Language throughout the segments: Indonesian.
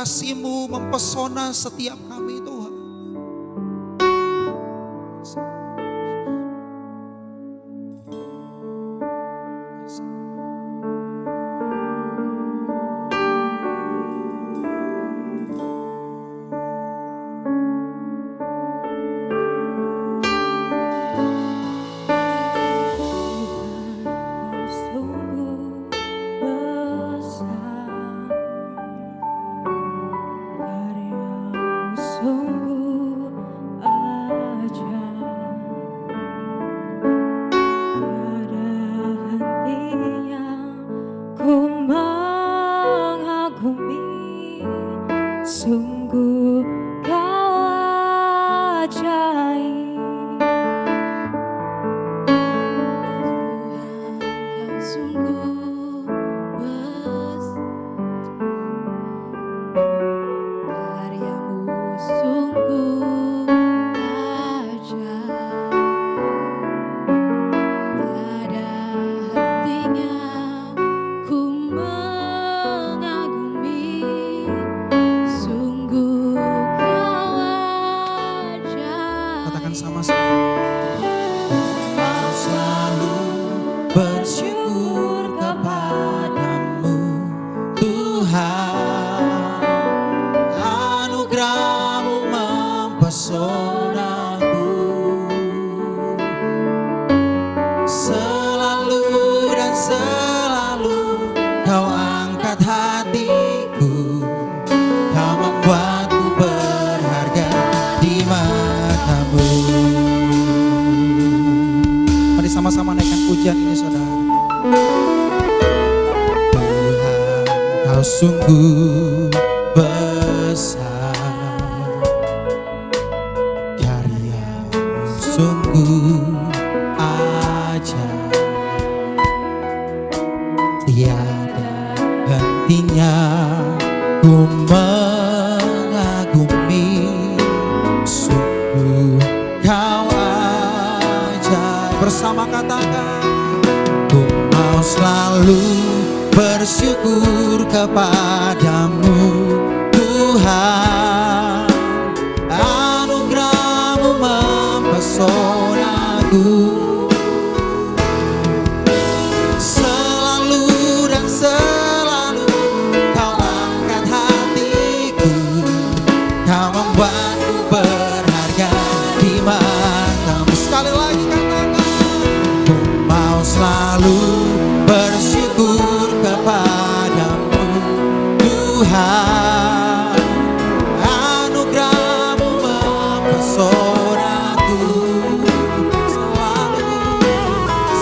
kasih-Mu mempesona setiap kami Tuhan. Sungguh kau ajaib, Tuhan kau sungguh besar, karyamu sungguh ajaib, tiada hentinya ku mengagumi. Katakan sama-sama. Kau selalu bersyukur kepadamu Tuhan, anugerah-Mu mempesonaku, selalu dan selalu Kau angkat hatiku, Kau membuatku berharga di mata-Mu. Mari sama-sama naikkan pujian ini saudara. Tuhan Kau sungguh besar, karya-Mu sungguh ajaib, tiada hentinya ku mengagumi. Sungguh Kau ajaib. Bersama katakan, ku mau selalu bersyukur kepadamu Tuhan, anugerah-Mu mempesonaku, selalu dan selalu Kau angkat hatiku, Kau membuatku berharga di mata-Mu. Sekali lagi katakan, ku mau selalu bersyukur kepadamu Tuhan, anugerah-Mu mempesonaku, selalu,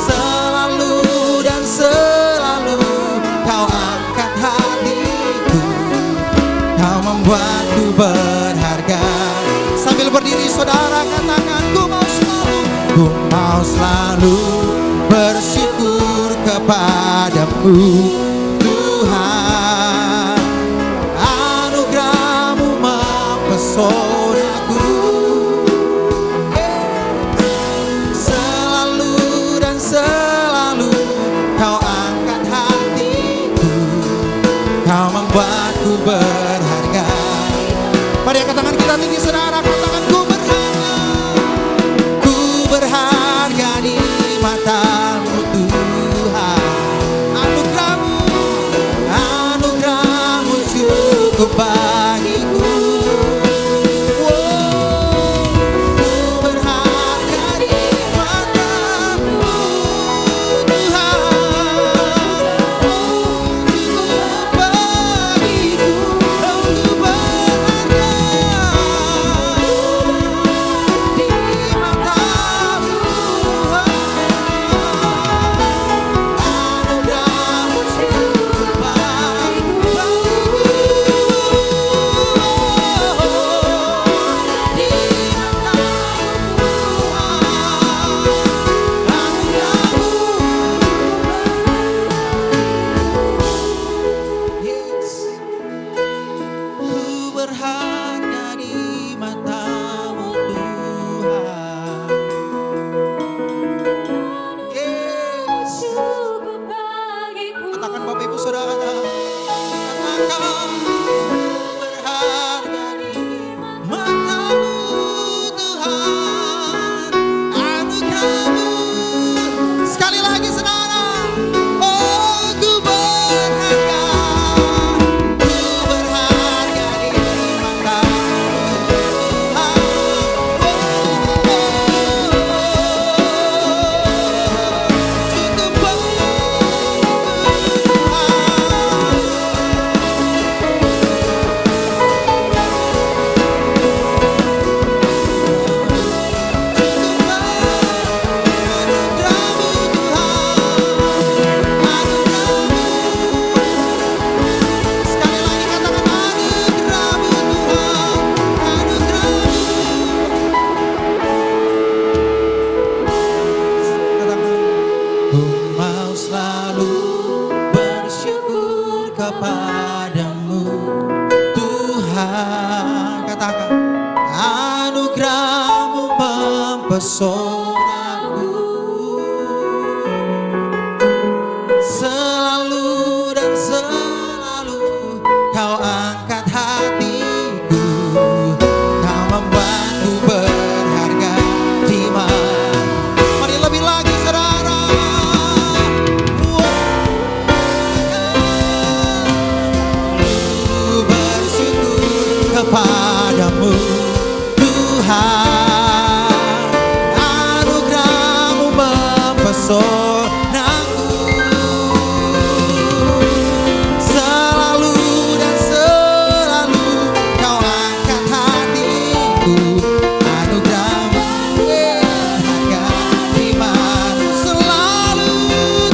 selalu dan selalu Kau angkat hatiku, Kau membuatku berharga. Sambil berdiri saudara katakan, ku mau selalu bersyukur kepadamu Tuhan, anugerah-Mu mempesonaku, selalu dan selalu Kau angkat hatiku, Kau membuatku berharga. Mari katakan kita tinggi saudara, katakan ku berharga di mata-Mu Tuhan, anugerah-Mu mempesonaku. Selalu dan selalu kau angkat hatiku. Kau membuatku berharga di mana. Mari lebih lagi saudara. Ku bersyukur kepadamu Tuhan. Anugerahmu mempesonaku. Selalu dan selalu kau angkat hatiku. Anugerahmu berharga di mana. Selalu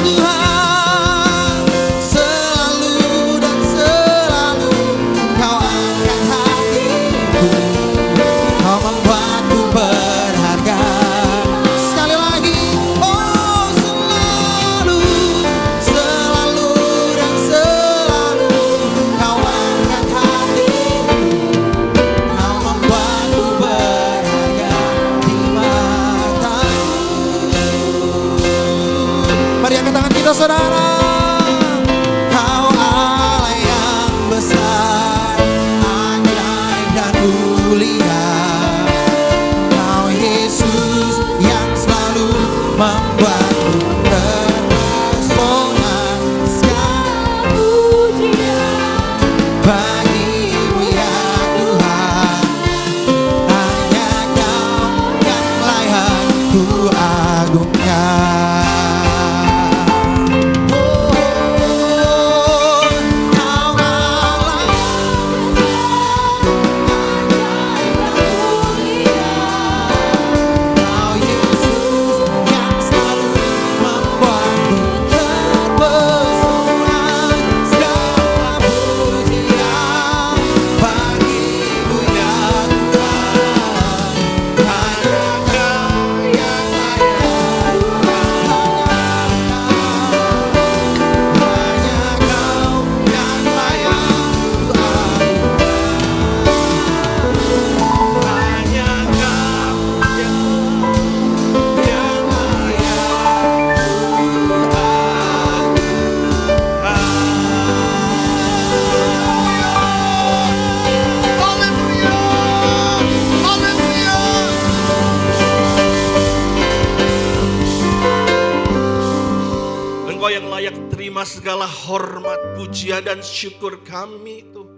Tuhan. Selalu dan selalu kau angkat hatiku. Kau membuatku berharga. Sekali lagi, oh selalu, selalu dan selalu kau angkat hatiku. Kau membuatku berharga di matamu. Mari angkat tangan kita saudara. Kau Allah yang besar, ajaib dan mulia. Kau Yesus yang selalu membuatku terpesona. Segala pujian bagimu ya Tuhan. Hanya kau yang layak ku agungkan. Kau Allah Kau Yesus yang selalu membuatku terpesona. Segala pujian bagimu ya Tuhan. Hanya kau yang layak Engkau yang layak terima segala hormat, pujian dan syukur kami Tuhan.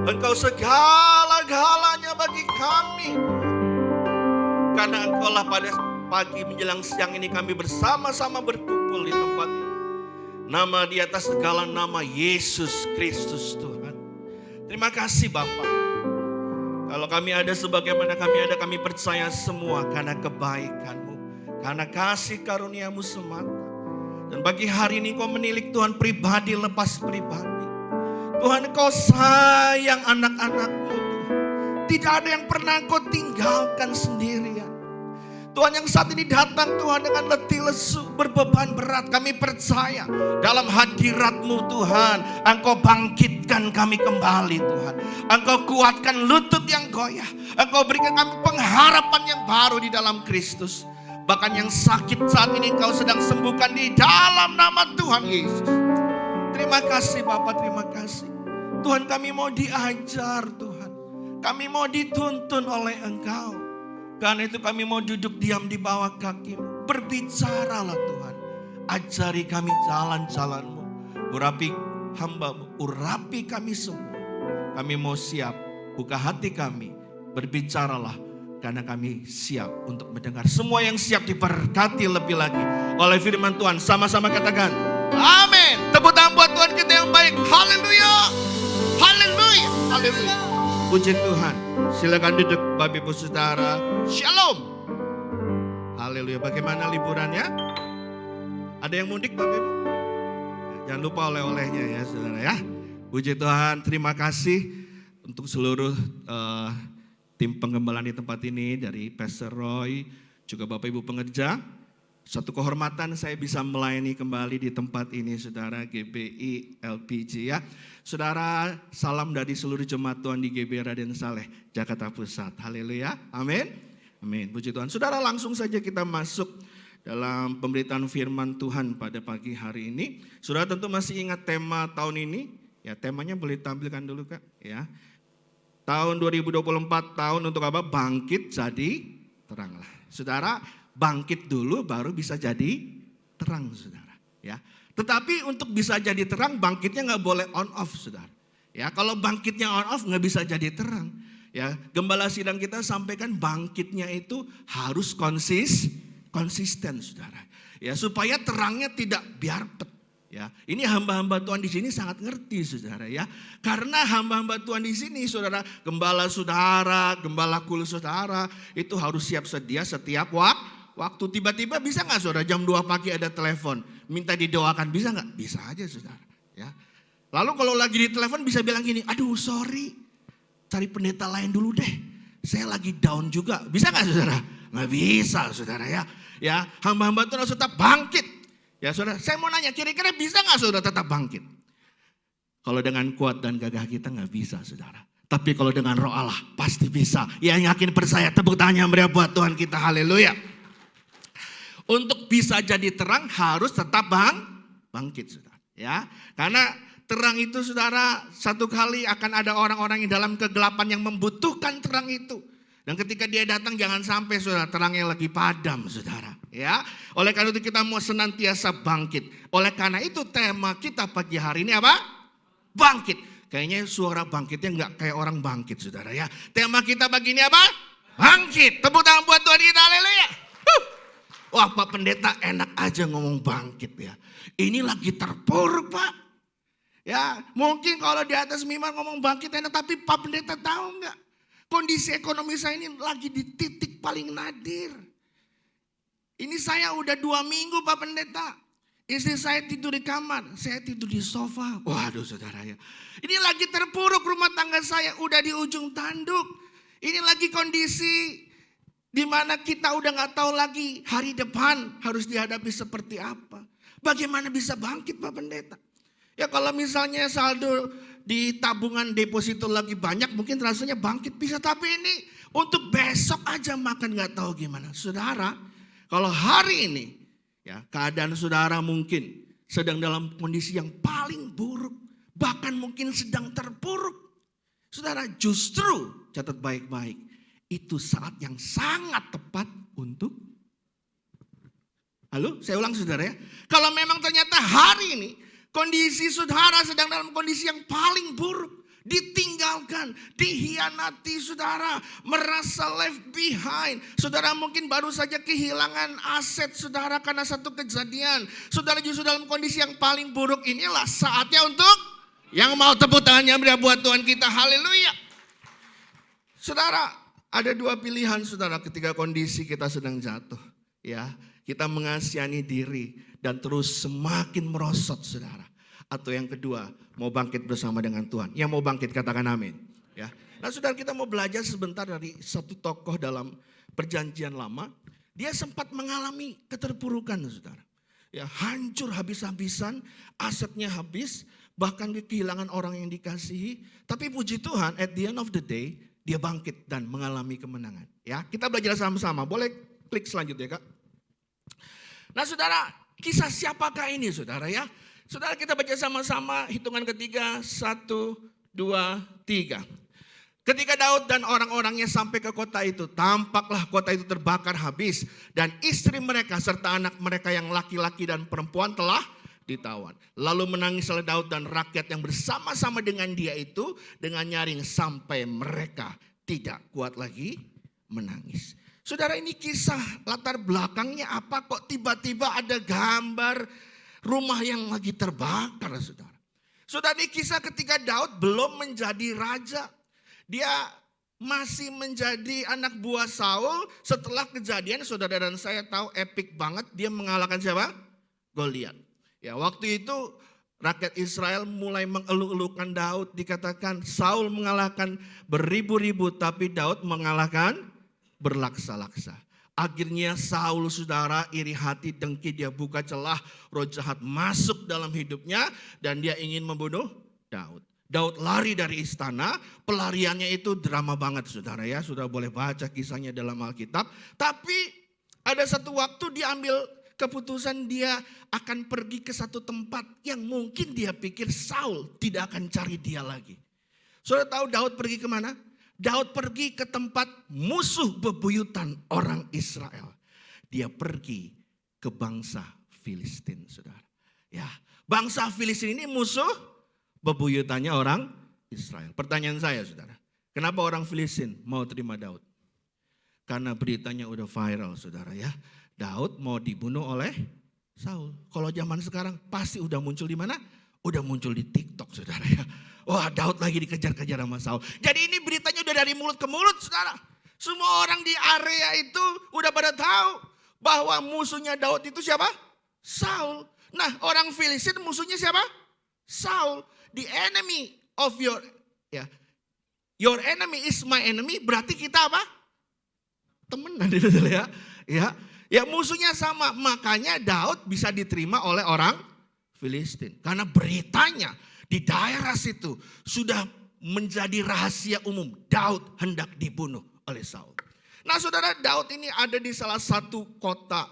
Engkau segala-galanya bagi kami. Karena Engkaulah pada pagi menjelang siang ini kami bersama-sama berkumpul di tempat ini. Nama di atas segala nama Yesus Kristus Tuhan. Terima kasih Bapak. Kalau kami ada sebagaimana kami ada, kami percaya semua karena kebaikan-Mu, karena kasih karunia-Mu semata. Dan pagi hari ini Kau menilik Tuhan pribadi lepas pribadi. Tuhan Kau sayang anak-anak-Mu Tuhan. Tidak ada yang pernah Kau tinggalkan sendirian. Tuhan yang saat ini datang Tuhan dengan letih lesu, berbeban berat. Kami percaya dalam hadirat-Mu Tuhan, Engkau bangkitkan kami kembali Tuhan. Engkau kuatkan lutut yang goyah. Engkau berikan kami pengharapan yang baru di dalam Kristus. Bahkan yang sakit saat ini Engkau sedang sembuhkan di dalam nama Tuhan Yesus. Terima kasih Bapak, terima kasih. Tuhan kami mau diajar Tuhan. Kami mau dituntun oleh Engkau. Karena itu kami mau duduk diam di bawah kaki-Mu. Berbicaralah Tuhan. Ajari kami jalan-jalan-Mu. Urapi hamba-Mu, urapi kami semua. Kami mau siap, buka hati kami. Berbicaralah. Karena kami siap untuk mendengar. Semua yang siap diberkati lebih lagi oleh firman Tuhan. Sama-sama katakan amin. Tepuk tangan buat Tuhan kita yang baik. Haleluya. Haleluya. Haleluya. Puji Tuhan. Silakan duduk Bapak Ibu Saudara. Shalom. Haleluya. Bagaimana liburannya? Ada yang mudik Bapak Ibu? Jangan lupa oleh-olehnya ya saudara ya. Puji Tuhan. Terima kasih untuk seluruh tim pengembalaan di tempat ini, dari Pastor Roy, juga Bapak Ibu pengerja. Suatu kehormatan saya bisa melayani kembali di tempat ini, saudara, GBI LPG ya. Saudara, salam dari seluruh jemaat Tuhan di GBI Raden Saleh, Jakarta Pusat. Haleluya, amin. Amin, puji Tuhan. Saudara, langsung saja kita masuk dalam pemberitaan firman Tuhan pada pagi hari ini. Saudara tentu masih ingat tema tahun ini? Ya, temanya boleh tampilkan dulu Kak. Ya, tahun 2024 tahun untuk apa? Bangkit jadi teranglah. Saudara, bangkit dulu baru bisa jadi terang, saudara. Ya, tetapi untuk bisa jadi terang, bangkitnya nggak boleh on off, saudara. Ya, kalau bangkitnya on off nggak bisa jadi terang. Ya, gembala sidang kita sampaikan bangkitnya itu harus konsisten, saudara. Ya, supaya terangnya tidak biarpet. Ya, ini hamba-hamba Tuhan di sini sangat ngerti, saudara ya. Karena hamba-hamba Tuhan di sini, saudara, gembala saudara, gembala kul saudara, itu harus siap sedia setiap waktu. Tiba-tiba bisa nggak, saudara, jam 2 pagi ada telepon, minta didoakan, bisa nggak? Bisa aja, saudara. Ya. Lalu kalau lagi di telepon bisa bilang gini, aduh sorry, cari pendeta lain dulu deh, saya lagi down juga. Bisa nggak, saudara? Nggak bisa, saudara ya. Ya, hamba-hamba Tuhan harus tetap bangkit. Ya saudara, saya mau nanya, kira-kira bisa gak saudara tetap bangkit? Kalau dengan kuat dan gagah kita gak bisa, saudara. Tapi kalau dengan roh Allah pasti bisa. Yang yakin percaya, tepuk tangannya meriah buat Tuhan kita, haleluya. Untuk bisa jadi terang harus tetap bangkit, saudara. Ya, karena terang itu, saudara, satu kali akan ada orang-orang yang dalam kegelapan yang membutuhkan terang itu. Dan ketika dia datang jangan sampai, saudara, terangnya lagi padam, saudara. Ya, oleh karena itu kita mau senantiasa bangkit. Oleh karena itu tema kita pagi hari ini apa? Bangkit. Kayaknya suara bangkitnya nggak kayak orang bangkit, saudara ya. Tema kita pagi ini apa? Bangkit. Tepuk tangan buat Tuhan kita, haleluya. Wah, Pak Pendeta enak aja ngomong bangkit ya. Ini lagi terpuruk, Pak. Ya, mungkin kalau di atas mimbar ngomong bangkit enak, tapi Pak Pendeta tahu nggak? Kondisi ekonomi saya ini lagi di titik paling nadir. Ini saya udah 2 minggu Pak Pendeta. Istri saya tidur di kamar, saya tidur di sofa. Waduh, saudara ya. Ini lagi terpuruk rumah tangga saya, udah di ujung tanduk. Ini lagi kondisi di mana kita udah gak tahu lagi hari depan harus dihadapi seperti apa. Bagaimana bisa bangkit Pak Pendeta? Ya kalau misalnya saldo di tabungan deposito lagi banyak, mungkin rasanya bangkit bisa. Tapi ini untuk besok aja makan gak tahu gimana. Saudara, kalau hari ini ya keadaan saudara mungkin sedang dalam kondisi yang paling buruk, bahkan mungkin sedang terpuruk. Saudara, justru catat baik-baik, itu saat yang sangat tepat untuk, halo, saya ulang saudara ya. Kalau memang ternyata hari ini kondisi saudara sedang dalam kondisi yang paling buruk, ditinggalkan, dihianati saudara, merasa left behind. Saudara mungkin baru saja kehilangan aset saudara karena satu kejadian. Saudara justru dalam kondisi yang paling buruk, inilah saatnya untuk yang mau tepuk tangannya meriah buat Tuhan kita, haleluya. Saudara, ada 2 pilihan saudara ketika kondisi kita sedang jatuh. Ya, kita mengasihani diri dan terus semakin merosot saudara. Atau yang kedua, mau bangkit bersama dengan Tuhan. Yang mau bangkit katakan amin. Ya. Nah saudara, kita mau belajar sebentar dari satu tokoh dalam perjanjian lama. Dia sempat mengalami keterpurukan saudara. Ya, hancur habis-habisan, asetnya habis, bahkan kehilangan orang yang dikasihi. Tapi puji Tuhan, at the end of the day, dia bangkit dan mengalami kemenangan. Ya, kita belajar sama-sama. Boleh klik selanjutnya Kak. Nah saudara, kisah siapakah ini saudara ya? Saudara, kita baca sama-sama hitungan ketiga, 1, 2, 3. Ketika Daud dan orang-orangnya sampai ke kota itu, tampaklah kota itu terbakar habis. Dan istri mereka serta anak mereka yang laki-laki dan perempuan telah ditawan. Lalu menangislah Daud dan rakyat yang bersama-sama dengan dia itu dengan nyaring sampai mereka tidak kuat lagi menangis. Saudara, ini kisah latar belakangnya apa? Kok tiba-tiba ada gambar rumah yang lagi terbakar, saudara. Saudara, ini kisah ketika Daud belum menjadi raja. Dia masih menjadi anak buah Saul. Setelah kejadian, saudara dan saya tahu epic banget. Dia mengalahkan siapa? Goliat. Ya, waktu itu rakyat Israel mulai mengeluh-elukan Daud. Dikatakan Saul mengalahkan beribu-ribu, tapi Daud mengalahkan berlaksa-laksa. Akhirnya Saul saudara iri hati, dengki, dia buka celah, roh jahat masuk dalam hidupnya dan dia ingin membunuh Daud. Daud lari dari istana, pelariannya itu drama banget saudara ya. Sudah boleh baca kisahnya dalam Alkitab. Tapi ada satu waktu dia ambil keputusan dia akan pergi ke satu tempat yang mungkin dia pikir Saul tidak akan cari dia lagi. Saudara tahu Daud pergi kemana? Daud pergi ke tempat musuh bebuyutan orang Israel. Dia pergi ke bangsa Filistin saudara. Ya, bangsa Filistin ini musuh bebuyutannya orang Israel. Pertanyaan saya saudara, kenapa orang Filistin mau terima Daud? Karena beritanya udah viral saudara ya. Daud mau dibunuh oleh Saul. Kalau zaman sekarang pasti udah muncul di mana? Udah muncul di TikTok saudara ya. Wah, Daud lagi dikejar-kejar sama Saul. Jadi ini beritanya udah dari mulut ke mulut saudara. Semua orang di area itu udah pada tahu bahwa musuhnya Daud itu siapa? Saul. Nah, orang Filistin musuhnya siapa? Saul. The enemy of your enemy is my enemy, berarti kita apa? Temenan gitu ya. Ya musuhnya sama, makanya Daud bisa diterima oleh orang Filistin. Karena beritanya di daerah situ sudah menjadi rahasia umum. Daud hendak dibunuh oleh Saul. Nah saudara, Daud ini ada di salah satu kota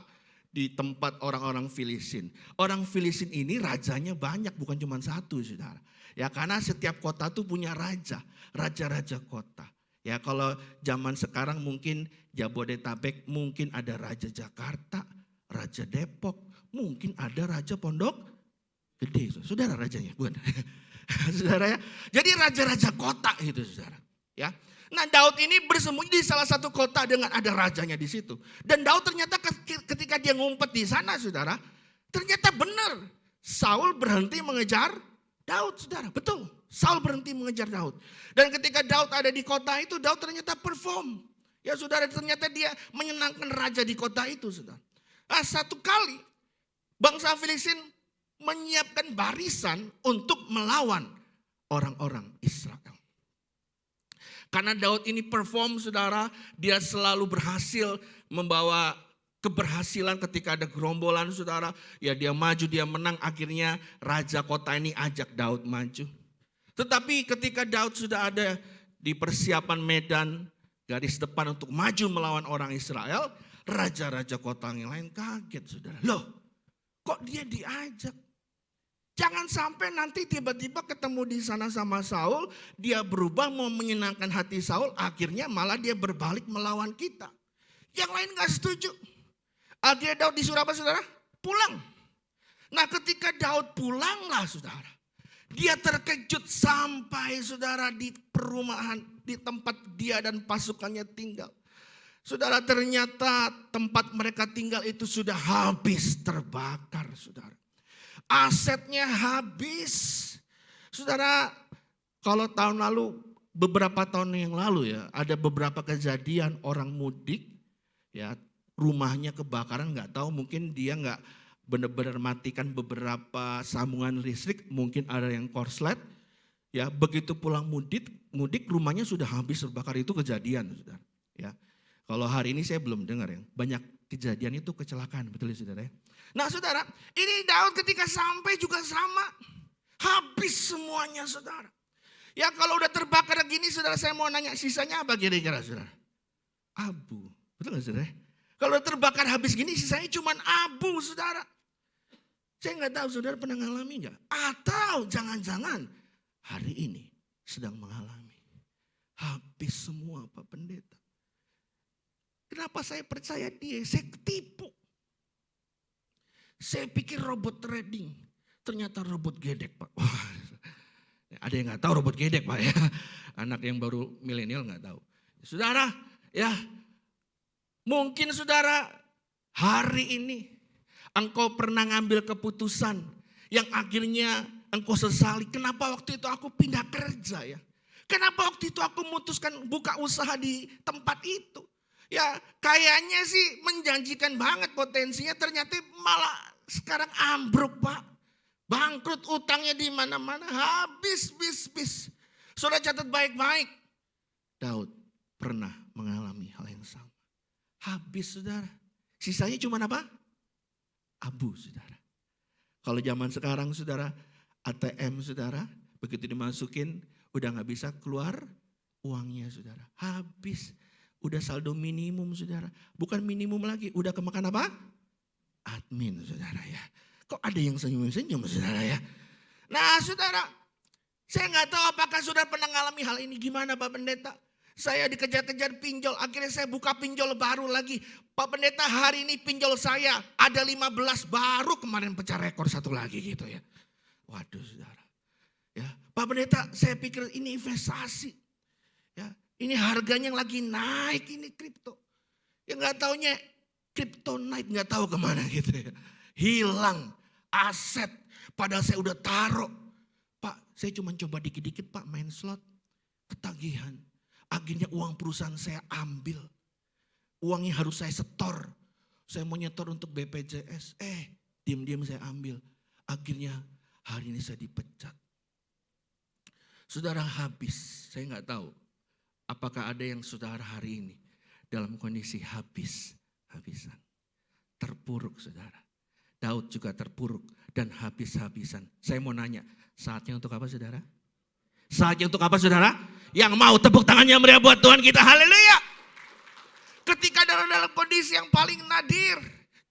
di tempat orang-orang Filistin. Orang Filistin ini rajanya banyak, bukan cuma satu saudara. Ya karena setiap kota tuh punya raja, raja-raja kota. Ya kalau zaman sekarang mungkin Jabodetabek mungkin ada Raja Jakarta, Raja Depok, mungkin ada Raja Pondok Gede. Saudara rajanya, bukan? Saudara ya. Jadi raja-raja kota itu saudara. Ya. Nah Daud ini bersembunyi di salah satu kota dengan ada rajanya di situ. Dan Daud ternyata ketika dia ngumpet di sana saudara, ternyata benar Saul berhenti mengejar Daud saudara. Betul, Saul berhenti mengejar Daud. Dan ketika Daud ada di kota itu, Daud ternyata perform. Ya saudara, ternyata dia menyenangkan raja di kota itu saudara. Nah satu kali bangsa Filistin menyiapkan barisan untuk melawan orang-orang Israel. Karena Daud ini perform saudara, dia selalu berhasil membawa keberhasilan ketika ada gerombolan saudara. Ya dia maju, dia menang, akhirnya raja kota ini ajak Daud maju. Tetapi ketika Daud sudah ada di persiapan medan, garis depan untuk maju melawan orang Israel, raja-raja kota yang lain kaget saudara. Loh kok dia diajak? Jangan sampai nanti tiba-tiba ketemu di sana sama Saul, dia berubah mau menyenangkan hati Saul, akhirnya malah dia berbalik melawan kita. Yang lain gak setuju. Akhirnya Daud disuruh apa saudara? Pulang. Nah ketika Daud pulanglah saudara, dia terkejut sampai saudara di perumahan, di tempat dia dan pasukannya tinggal. Saudara ternyata tempat mereka tinggal itu sudah habis terbakar saudara. Asetnya habis. Saudara, kalau tahun lalu, beberapa tahun yang lalu ya, ada beberapa kejadian orang mudik, ya rumahnya kebakaran, nggak tahu mungkin dia nggak benar-benar matikan beberapa sambungan listrik, mungkin ada yang korslet, ya begitu pulang mudik rumahnya sudah habis terbakar, itu kejadian, saudara. Ya, kalau hari ini saya belum dengar ya, banyak kejadian itu kecelakaan, betul ya saudara ya. Nah saudara, ini Daud ketika sampai juga sama. Habis semuanya saudara. Ya kalau udah terbakar gini saudara, saya mau nanya sisanya apa kira-kira saudara? Abu, betul gak saudara? Kalau udah terbakar habis gini sisanya cuma abu saudara. Saya gak tahu saudara pernah mengalami gak? Atau jangan-jangan hari ini sedang mengalami. Habis semua Pak Pendeta. Kenapa saya percaya dia? Saya ketipu. Saya pikir robot trading, ternyata robot gedek Pak. Wah, ada yang nggak tahu robot gedek Pak ya, anak yang baru milenial nggak tahu. Saudara, ya mungkin saudara hari ini engkau pernah ngambil keputusan yang akhirnya engkau sesali. Kenapa waktu itu aku pindah kerja ya? Kenapa waktu itu aku memutuskan buka usaha di tempat itu? Ya kayaknya sih menjanjikan banget potensinya, ternyata malah sekarang ambruk Pak. Bangkrut, utangnya di mana-mana, habis. Saudara catat baik-baik. Daud pernah mengalami hal yang sama. Habis saudara. Sisanya cuma apa? Abu saudara. Kalau zaman sekarang saudara, ATM saudara, Begitu dimasukin, udah gak bisa keluar uangnya saudara. Habis, udah saldo minimum saudara. Bukan minimum lagi, udah kemakan apa? Admin saudara ya. Kok ada yang senyum-senyum saudara ya. Nah saudara, saya gak tahu apakah saudara pernah mengalami hal ini. Gimana Pak Pendeta? Saya dikejar-kejar pinjol, akhirnya saya buka pinjol baru lagi. Pak Pendeta, hari ini pinjol saya ada 15, baru kemarin pecah rekor satu lagi gitu ya. Waduh saudara. Ya, Pak Pendeta, saya pikir ini investasi. Ya, ini harganya yang lagi naik, ini kripto. Ya nggak taunya kryptonite nggak tahu kemana gitu ya. Hilang aset, padahal saya udah taruh. Pak, saya cuma coba dikit-dikit Pak main slot, ketagihan. Akhirnya uang perusahaan saya ambil. Uangnya harus saya setor. Saya mau nyetor untuk BPJS. Diam-diam saya ambil. Akhirnya hari ini saya dipecat. Saudara habis. Saya nggak tahu apakah ada yang saudara hari ini dalam kondisi habis-habisan. Terpuruk saudara. Daud juga terpuruk dan habis-habisan. Saya mau nanya, saatnya untuk apa saudara? Saatnya untuk apa saudara? Yang mau tepuk tangannya meriah buat Tuhan kita, haleluya. Ketika dalam kondisi yang paling nadir,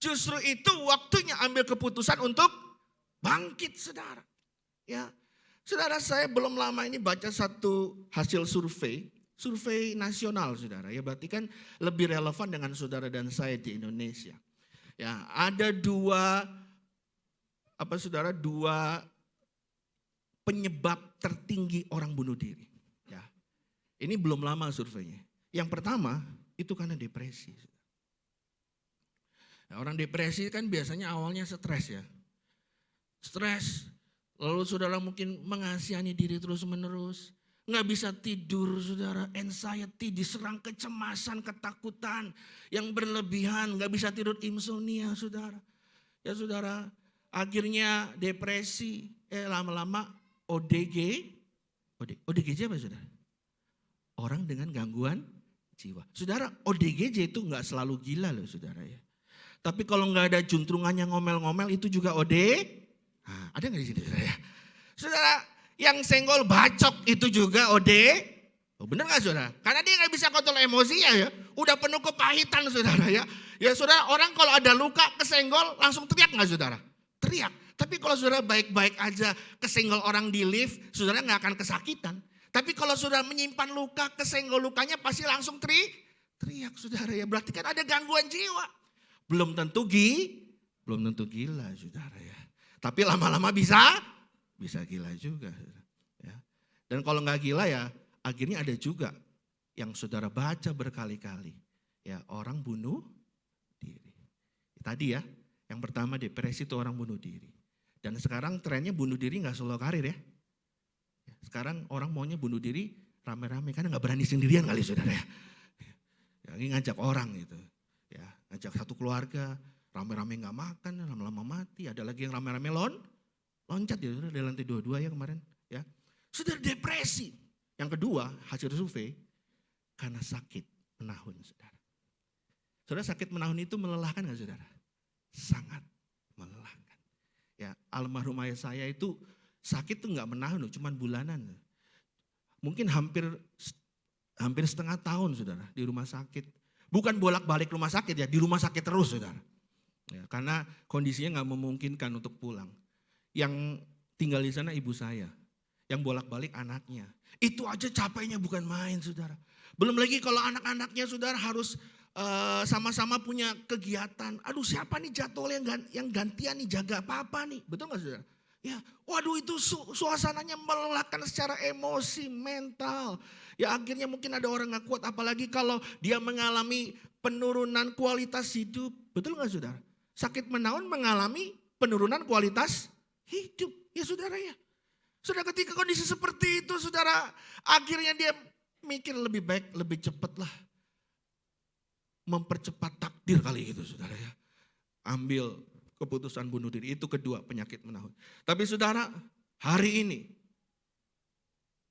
justru itu waktunya ambil keputusan untuk bangkit saudara. Ya, saudara, saya belum lama ini baca satu hasil survei nasional saudara. Ya berarti kan lebih relevan dengan saudara dan saya di Indonesia. Ya, ada dua penyebab tertinggi orang bunuh diri. Ya, ini belum lama surveinya. Yang pertama itu karena depresi. Nah, orang depresi kan biasanya awalnya stres ya. Stres, lalu saudara mungkin mengasihani diri terus menerus. Nggak bisa tidur saudara, anxiety, diserang kecemasan, ketakutan yang berlebihan. Nggak bisa tidur, insomnia saudara. Ya saudara, akhirnya depresi, lama-lama ODGJ apa saudara? Orang dengan gangguan jiwa. Saudara, ODGJ itu nggak selalu gila loh saudara ya. Tapi kalau nggak ada juntrungannya ngomel-ngomel itu juga Nah, ada nggak di sini saudara ya? Saudara, yang senggol bacok itu juga bener nggak saudara? Karena dia nggak bisa kontrol emosinya ya. Udah penuh kepahitan saudara ya. Ya saudara, orang kalau ada luka kesenggol langsung teriak nggak saudara? Teriak. Tapi kalau saudara baik-baik aja kesenggol orang di lift, saudara nggak akan kesakitan. Tapi kalau saudara menyimpan luka, kesenggol lukanya pasti langsung teriak saudara ya. Berarti kan ada gangguan jiwa. Belum tentu gila saudara ya. Tapi lama-lama bisa gila juga. Ya. Dan kalau nggak gila ya, akhirnya ada juga yang saudara baca berkali-kali. Ya, orang bunuh diri. Tadi ya, yang pertama depresi itu orang bunuh diri. Dan sekarang trennya bunuh diri nggak solo karir ya. Sekarang orang maunya bunuh diri rame-rame karena nggak berani sendirian kali saudara ya. Ini ngajak orang gitu. Ya, ngajak satu keluarga, rame-rame nggak makan, lama-lama mati. Ada lagi yang rame-rame loncat ya saudara, dari lantai 22 ya kemarin. Ya, saudara depresi. Yang kedua hasil survei karena sakit menahun saudara. Saudara, sakit menahun itu melelahkan nggak saudara? Sangat melelahkan. Ya, almarhum ayah saya itu sakit tuh nggak menahun, cuman bulanan. Mungkin hampir setengah tahun saudara di rumah sakit. Bukan bolak-balik rumah sakit ya, di rumah sakit terus saudara. Ya, karena kondisinya nggak memungkinkan untuk pulang. Yang tinggal di sana ibu saya, yang bolak-balik anaknya. Itu aja capeknya bukan main saudara. Belum lagi kalau anak-anaknya saudara harus sama-sama punya kegiatan. Aduh, siapa nih jadwalnya yang gantian nih jaga apa nih? Betul nggak saudara? Ya, waduh itu suasananya melelahkan secara emosi, mental. Ya akhirnya mungkin ada orang gak kuat, apalagi kalau dia mengalami penurunan kualitas hidup. Betul gak saudara? Sakit menahun mengalami penurunan kualitas hidup. Ya saudara ya. Saudara, ketika kondisi seperti itu saudara, akhirnya dia mikir lebih baik, lebih cepat lah. Mempercepat takdir kali gitu saudara ya. Ambil keputusan bunuh diri, itu kedua penyakit menahun. Tapi saudara, hari ini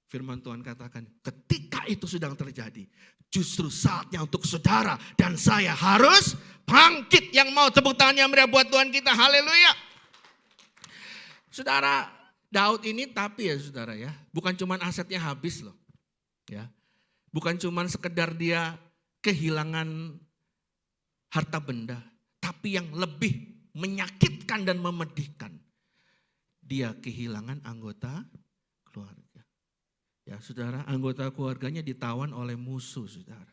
firman Tuhan katakan ketika itu sedang terjadi, justru saatnya untuk saudara dan saya harus bangkit. Yang mau tepuk tangannya meriah buat Tuhan kita, haleluya. Saudara, Daud ini tapi ya saudara ya, bukan cuman asetnya habis loh. Ya. Bukan cuman sekedar dia kehilangan harta benda, tapi yang lebih menyakitkan dan memedihkan. Dia kehilangan anggota keluarga. Ya saudara, anggota keluarganya ditawan oleh musuh saudara.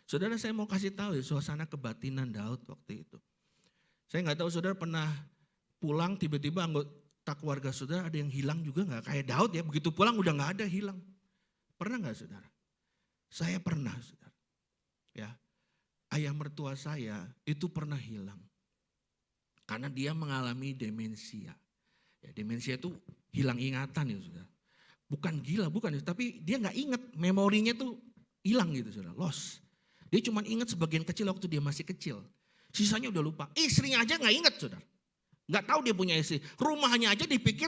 Saudara, saya mau kasih tahu ya suasana kebatinan Daud waktu itu. Saya nggak tahu saudara pernah pulang tiba-tiba anggota keluarga saudara ada yang hilang juga nggak? Kayak Daud ya, begitu pulang udah nggak ada, hilang. Pernah nggak saudara? Saya pernah saudara. Ya, ayah mertua saya itu pernah hilang. Karena dia mengalami demensia. Ya, demensia itu hilang ingatan ya saudara. Bukan gila, bukan. Tapi dia nggak ingat, memorinya tuh hilang gitu saudara, lost. Dia cuma ingat sebagian kecil waktu dia masih kecil. Sisanya udah lupa. Istrinya aja nggak ingat saudara. Nggak tahu dia punya istri. Rumahnya aja dipikir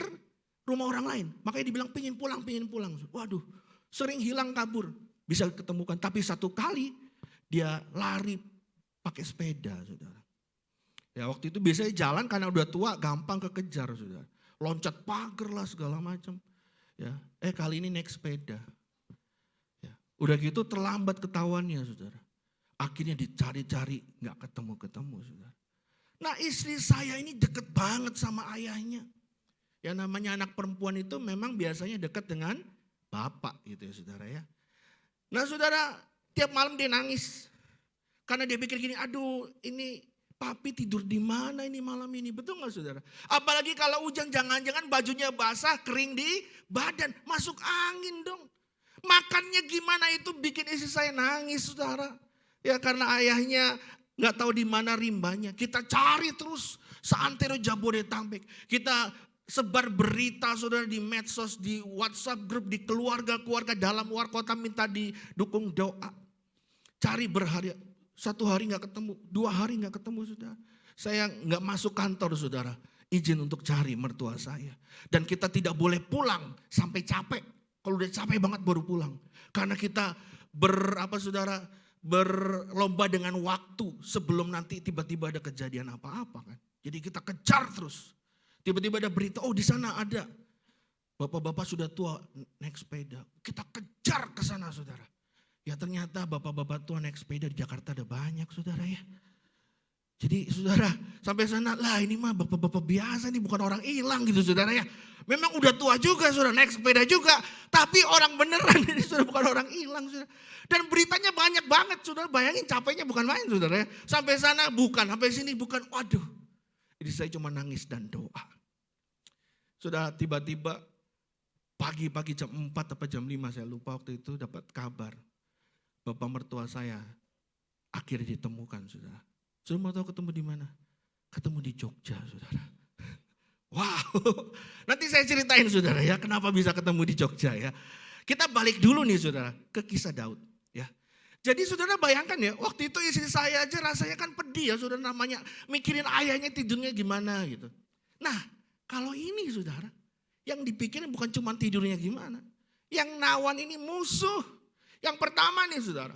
rumah orang lain. Makanya dibilang pengen pulang, pengen pulang. Waduh, sering hilang kabur. Bisa ketemukan, tapi satu kali dia lari pakai sepeda saudara. Ya waktu itu biasanya jalan karena udah tua gampang kekejar saudara. Loncat pagar lah segala macam. Ya, kali ini naik sepeda. Ya, udah gitu terlambat ketahuannya saudara. Akhirnya dicari-cari gak ketemu-ketemu saudara. Nah istri saya ini deket banget sama ayahnya. Yang namanya anak perempuan itu memang biasanya dekat dengan bapak gitu ya saudara ya. Nah saudara, tiap malam dia nangis. Karena dia pikir gini, aduh ini papi tidur di mana ini malam ini. Betul gak saudara? Apalagi kalau hujan, jangan-jangan bajunya basah, kering di badan. Masuk angin dong. Makannya gimana itu bikin istri saya nangis saudara. Ya karena ayahnya gak tahu di mana rimbanya. Kita cari terus seantero Jabodetabek. Kita sebar berita saudara di medsos, di WhatsApp grup, di keluarga-keluarga dalam luar kota minta didukung doa. Cari berhari, 1 hari gak ketemu, 2 hari gak ketemu saudara. Saya gak masuk kantor saudara, izin untuk cari mertua saya. Dan kita tidak boleh pulang sampai capek. Kalau udah capek banget baru pulang. Karena kita berlomba dengan waktu sebelum nanti tiba-tiba ada kejadian apa-apa kan. Jadi kita kejar terus. Tiba-tiba ada berita, oh di sana ada bapak-bapak sudah tua naik sepeda. Kita kejar ke sana saudara. Ya ternyata bapak-bapak tua naik sepeda di Jakarta ada banyak saudara ya. Jadi saudara sampai sana, lah ini mah bapak-bapak biasa nih, bukan orang hilang gitu saudara ya. Memang udah tua juga saudara, naik sepeda juga. Tapi orang beneran ini saudara, bukan orang hilang saudara. Dan beritanya banyak banget saudara, bayangin capeknya bukan main saudara ya. Sampai sana bukan, sampai sini bukan, waduh. Jadi saya cuma nangis dan doa. Sudah tiba-tiba pagi-pagi jam 4 atau jam 5 saya lupa waktu itu dapat kabar. Bapak mertua saya akhirnya ditemukan saudara. Saudara mau tahu ketemu di mana? Ketemu di Jogja saudara. Wow, nanti saya ceritain saudara ya kenapa bisa ketemu di Jogja ya. Kita balik dulu nih saudara ke kisah Daud ya. Jadi saudara bayangkan ya, waktu itu istri saya aja rasanya kan pedih ya saudara, namanya mikirin ayahnya tidurnya gimana gitu. Nah kalau ini saudara, yang dipikirin bukan cuma tidurnya gimana. Yang nawan ini musuh. Yang pertama nih saudara,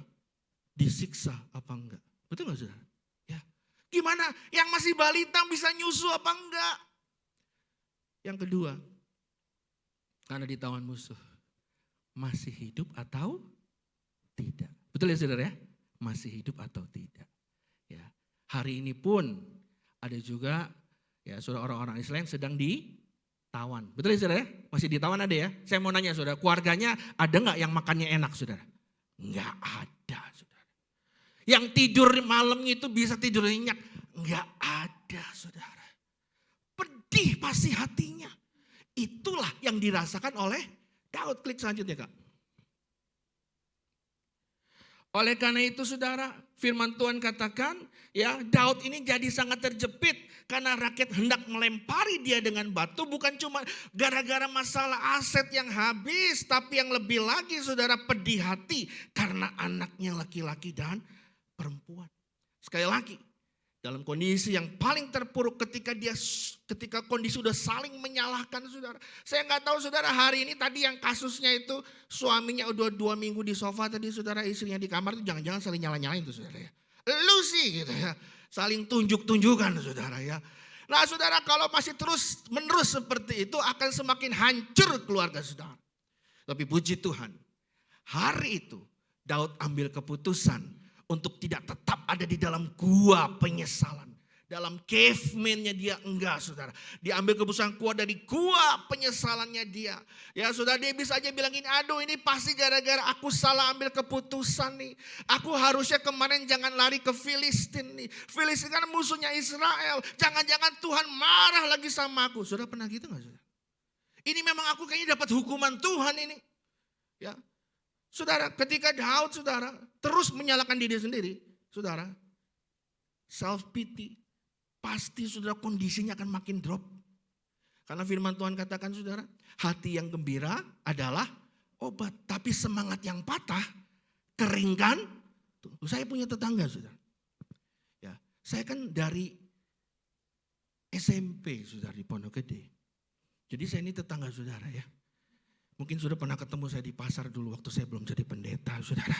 disiksa apa enggak. Betul gak saudara? Ya. Gimana, yang masih balita bisa nyusu apa enggak. Yang kedua, karena ditawan musuh, masih hidup atau tidak. Betul ya saudara ya? Masih hidup atau tidak. Ya. Hari ini pun ada juga ya saudara orang-orang Islam sedang ditawan. Betul ya saudara ya? Masih ditawan ada ya? Saya mau nanya saudara, keluarganya ada gak yang makannya enak saudara? Enggak ada saudara. Yang tidur malamnya itu bisa tidur nyenyak? Enggak ada saudara. Pedih pasti hatinya. Itulah yang dirasakan oleh Daud. Klik selanjutnya Kak. Oleh karena itu saudara, firman Tuhan katakan ya Daud ini jadi sangat terjepit karena rakyat hendak melempari dia dengan batu, bukan cuma gara-gara masalah aset yang habis, tapi yang lebih lagi saudara pedih hati karena anaknya laki-laki dan perempuan. Sekali lagi, dalam kondisi yang paling terpuruk ketika kondisi sudah saling menyalahkan saudara. Saya nggak tahu saudara hari ini tadi yang kasusnya itu suaminya udah 2 minggu di sofa tadi saudara, istrinya di kamar itu jangan-jangan saling nyala-nyalain tuh saudara ya. Lu sih gitu ya, saling tunjuk-tunjukkan saudara ya. Nah saudara, kalau masih terus menerus seperti itu akan semakin hancur keluarga saudara. Tapi puji Tuhan, hari itu Daud ambil keputusan untuk tidak tetap ada di dalam gua penyesalan. Dalam caveman-nya dia enggak saudara. Dia ambil keputusan keluar dari gua penyesalannya dia. Ya saudara, dia bisa aja bilang ini, aduh ini pasti gara-gara aku salah ambil keputusan nih. Aku harusnya kemarin jangan lari ke Filistin nih. Filistin kan musuhnya Israel. Jangan-jangan Tuhan marah lagi sama aku. Saudara pernah gitu gak saudara? Ini memang aku kayaknya dapat hukuman Tuhan ini. Ya, saudara, ketika Daud saudara terus menyalahkan diri sendiri, saudara, self pity, pasti saudara kondisinya akan makin drop. Karena firman Tuhan katakan saudara, hati yang gembira adalah obat, tapi semangat yang patah keringkan. Saya punya tetangga saudara. Ya, saya kan dari SMP saudara di Pondok Gede. Jadi saya ini tetangga saudara ya. Mungkin sudah pernah ketemu saya di pasar dulu waktu saya belum jadi pendeta, saudara.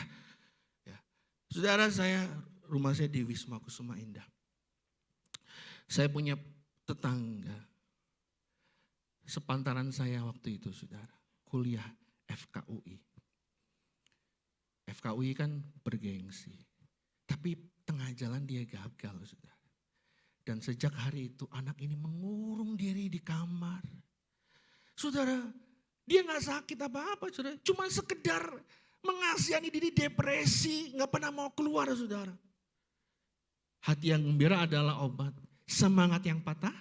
Ya. Saudara, rumah saya di Wisma Kusuma Indah. Saya punya tetangga, sepantaran saya waktu itu, saudara, kuliah FKUI. FKUI kan bergengsi, tapi tengah jalan dia gagal, saudara. Dan sejak hari itu anak ini mengurung diri di kamar. Saudara, dia gak sakit apa-apa saudara. Cuma sekedar mengasihani diri, depresi. Gak pernah mau keluar saudara. Hati yang gembira adalah obat. Semangat yang patah,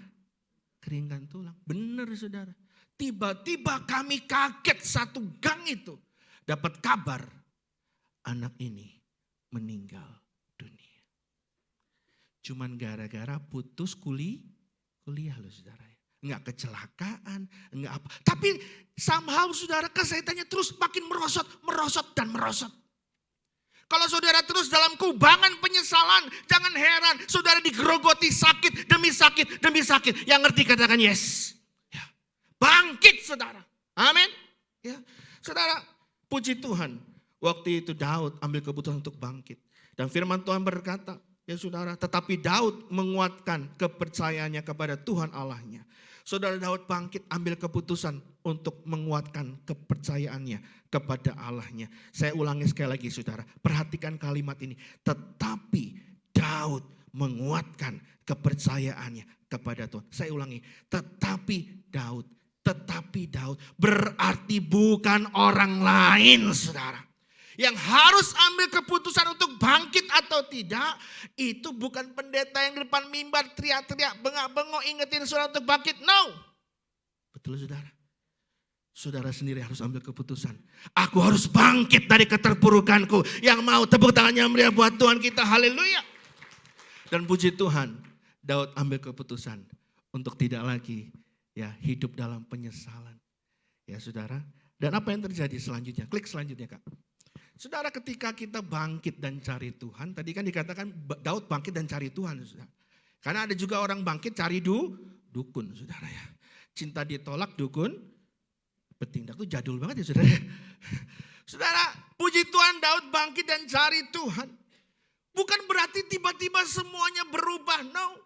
keringkan tulang. Benar saudara. Tiba-tiba kami kaget satu gang itu. Dapat kabar anak ini meninggal dunia. Cuman gara-gara putus kuliah loh saudara. Enggak kecelakaan, enggak apa. Tapi somehow saudara kesehatannya terus makin merosot dan merosot. Kalau saudara terus dalam kubangan penyesalan, jangan heran saudara digerogoti sakit demi sakit demi sakit. Yang ngerti katakan yes. Ya. Bangkit saudara. Amin. Ya. Saudara, puji Tuhan. Waktu itu Daud ambil keputusan untuk bangkit. Dan firman Tuhan berkata, ya saudara, tetapi Daud menguatkan kepercayaannya kepada Tuhan Allahnya. Saudara, Daud bangkit ambil keputusan untuk menguatkan kepercayaannya kepada Allahnya. Saya ulangi sekali lagi saudara, perhatikan kalimat ini. Tetapi Daud menguatkan kepercayaannya kepada Tuhan. Saya ulangi, tetapi Daud berarti bukan orang lain saudara. Yang harus ambil keputusan untuk bangkit atau tidak, itu bukan pendeta yang di depan mimbar teriak-teriak, bengak-bengok ingetin saudara untuk bangkit. No. Betul saudara. Saudara sendiri harus ambil keputusan. Aku harus bangkit dari keterpurukanku. Yang mau tepuk tangannya meriah buat Tuhan kita. Haleluya. Dan puji Tuhan, Daud ambil keputusan untuk tidak lagi ya hidup dalam penyesalan. Ya saudara. Dan apa yang terjadi selanjutnya? Klik selanjutnya Kak. Saudara, ketika kita bangkit dan cari Tuhan, tadi kan dikatakan Daud bangkit dan cari Tuhan. Saudara. Karena ada juga orang bangkit cari dukun, saudara ya. Cinta ditolak, dukun bertindak. Itu jadul banget ya saudara. Saudara, puji Tuhan Daud bangkit dan cari Tuhan. Bukan berarti tiba-tiba semuanya berubah, no.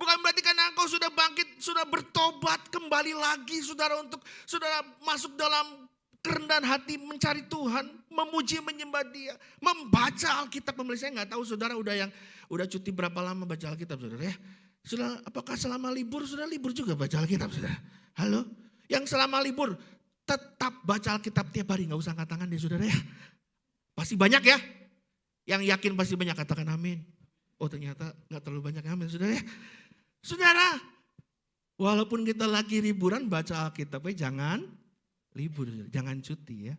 Bukan berarti karena engkau sudah bangkit, sudah bertobat kembali lagi saudara untuk saudara masuk dalam kerendahan hati mencari Tuhan, memuji menyembah Dia, membaca Alkitab. Saya nggak tahu saudara udah cuti berapa lama baca Alkitab saudara ya. Sudah, apakah selama libur sudah libur juga baca Alkitab saudara? Halo, yang selama libur tetap baca Alkitab tiap hari, nggak usah angkat tangan deh saudara ya. Pasti banyak ya. Yang yakin pasti banyak, katakan amin. Oh ternyata nggak terlalu banyak amin saudara ya. Saudara, walaupun kita lagi liburan baca Alkitabnya jangan libur, jangan cuti ya.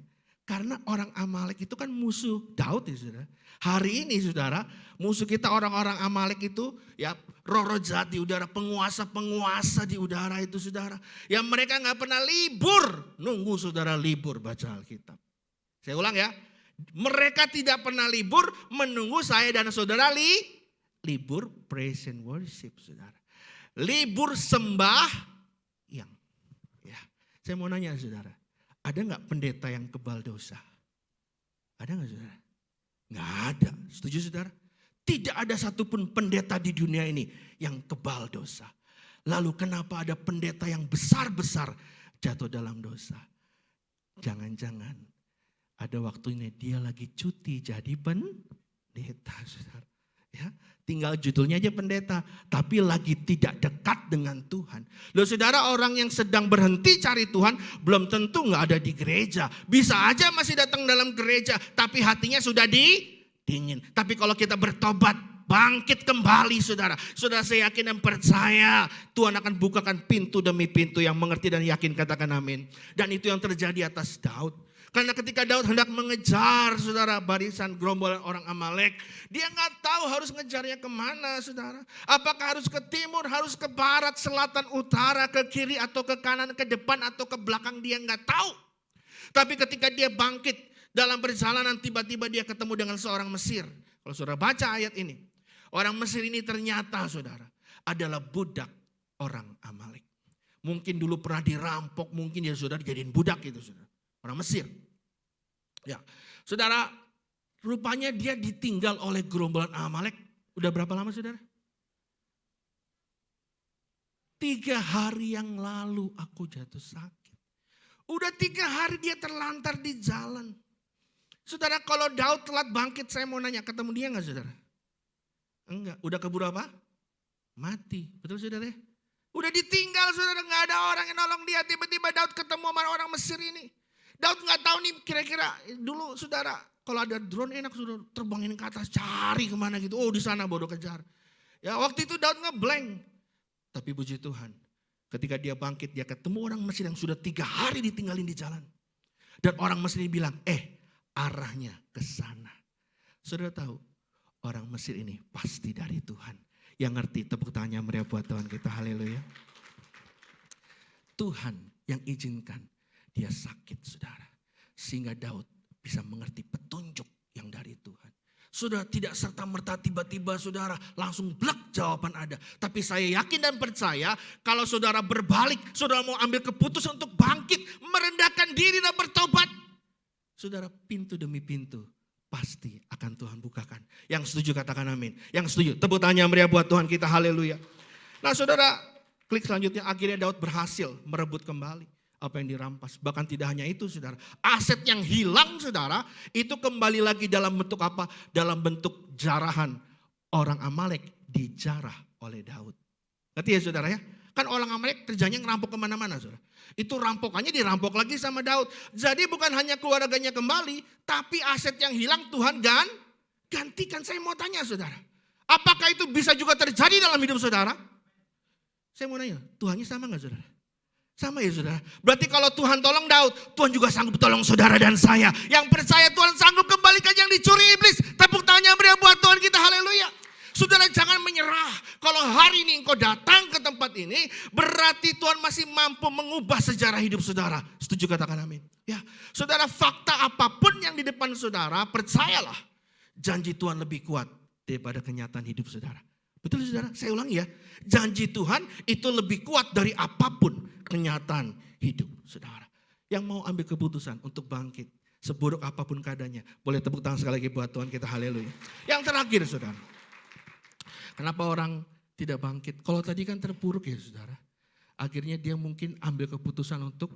Karena orang Amalek itu kan musuh Daud ya saudara. Hari ini saudara, musuh kita orang-orang Amalek itu ya roh-roh jahat di udara, penguasa-penguasa di udara itu saudara. Yang mereka gak pernah libur, nunggu saudara libur baca Alkitab. Saya ulang ya, mereka tidak pernah libur menunggu saya dan saudara libur praise and worship saudara. Libur sembah yang ya. Saya mau nanya saudara. Ada gak pendeta yang kebal dosa? Ada gak saudara? Gak ada. Setuju saudara? Tidak ada satupun pendeta di dunia ini yang kebal dosa. Lalu kenapa ada pendeta yang besar-besar jatuh dalam dosa? Jangan-jangan ada waktunya dia lagi cuti jadi pendeta, saudara. Ya, tinggal judulnya aja pendeta, tapi lagi tidak dekat dengan Tuhan. Loh saudara, orang yang sedang berhenti cari Tuhan belum tentu nggak ada di gereja. Bisa aja masih datang dalam gereja, tapi hatinya sudah dingin. Tapi kalau kita bertobat, bangkit kembali saudara. Saudara, saya yakin dan percaya Tuhan akan bukakan pintu demi pintu. Yang mengerti dan yakin katakan amin. Dan itu yang terjadi atas Daud. Karena ketika Daud hendak mengejar saudara barisan gerombolan orang Amalek, dia nggak tahu harus ngejarnya kemana saudara. Apakah harus ke timur, harus ke barat, selatan, utara, ke kiri atau ke kanan, ke depan atau ke belakang, dia nggak tahu. Tapi ketika dia bangkit dalam perjalanan, tiba-tiba dia ketemu dengan seorang Mesir. Kalau saudara baca ayat ini, orang Mesir ini ternyata saudara adalah budak orang Amalek. Mungkin dulu pernah dirampok, mungkin dia sudah dijadiin budak itu saudara. Orang Mesir. Ya, saudara, rupanya dia ditinggal oleh gerombolan Amalek. Udah berapa lama saudara? 3 hari yang lalu aku jatuh sakit. Udah 3 hari dia terlantar di jalan. Saudara, kalau Daud telat bangkit, saya mau nanya, ketemu dia enggak saudara? Enggak. Udah keburu apa? Mati. Betul saudara? Udah ditinggal saudara, enggak ada orang yang nolong dia. Tiba-tiba Daud ketemu sama orang Mesir ini. Daud nggak tahu nih kira-kira dulu saudara, kalau ada drone enak sudah terbangin ke atas, cari kemana gitu. Oh di sana bodoh kejar. Ya waktu itu Daud ngeblank. Tapi puji Tuhan, ketika dia bangkit dia ketemu orang Mesir yang sudah 3 hari ditinggalin di jalan. Dan orang Mesir ini bilang, arahnya ke sana. Saudara tahu, orang Mesir ini pasti dari Tuhan. Yang ngerti tepuk tangannya meriah buat Tuhan kita, haleluya. Tuhan yang izinkan dia sakit saudara. Sehingga Daud bisa mengerti petunjuk yang dari Tuhan. Saudara, tidak serta-merta tiba-tiba saudara langsung blek jawaban ada. Tapi saya yakin dan percaya kalau saudara berbalik, saudara mau ambil keputusan untuk bangkit, merendahkan diri dan bertobat. Saudara, pintu demi pintu pasti akan Tuhan bukakan. Yang setuju katakan amin. Yang setuju tepuk tangannya meriah buat Tuhan kita, haleluya. Nah saudara, klik selanjutnya, akhirnya Daud berhasil merebut kembali apa yang dirampas. Bahkan tidak hanya itu saudara, aset yang hilang saudara, itu kembali lagi dalam bentuk apa? Dalam bentuk jarahan orang Amalek dijarah oleh Daud. Ngerti ya saudara ya? Kan orang Amalek kerjanya ngerampok kemana-mana saudara. Itu rampokannya dirampok lagi sama Daud. Jadi bukan hanya keluarganya kembali, tapi aset yang hilang Tuhan gantikan. Saya mau tanya saudara, apakah itu bisa juga terjadi dalam hidup saudara? Saya mau nanya, Tuhannya sama gak saudara? Sama ya saudara. Berarti kalau Tuhan tolong Daud, Tuhan juga sanggup tolong saudara dan saya. Yang percaya Tuhan sanggup kembalikan yang dicuri iblis. Tepuk tangannya beriah buat Tuhan kita, haleluya. Saudara jangan menyerah. Kalau hari ini engkau datang ke tempat ini, berarti Tuhan masih mampu mengubah sejarah hidup saudara. Setuju katakan amin. Ya, saudara, fakta apapun yang di depan saudara, percayalah, janji Tuhan lebih kuat daripada kenyataan hidup saudara. Betul saudara? Saya ulangi ya. Janji Tuhan itu lebih kuat dari apapun kenyataan hidup saudara. Yang mau ambil keputusan untuk bangkit, seburuk apapun keadaannya, boleh tepuk tangan sekali lagi buat Tuhan kita, haleluya. Yang terakhir saudara, kenapa orang tidak bangkit? Kalau tadi kan terpuruk ya saudara, akhirnya dia mungkin ambil keputusan untuk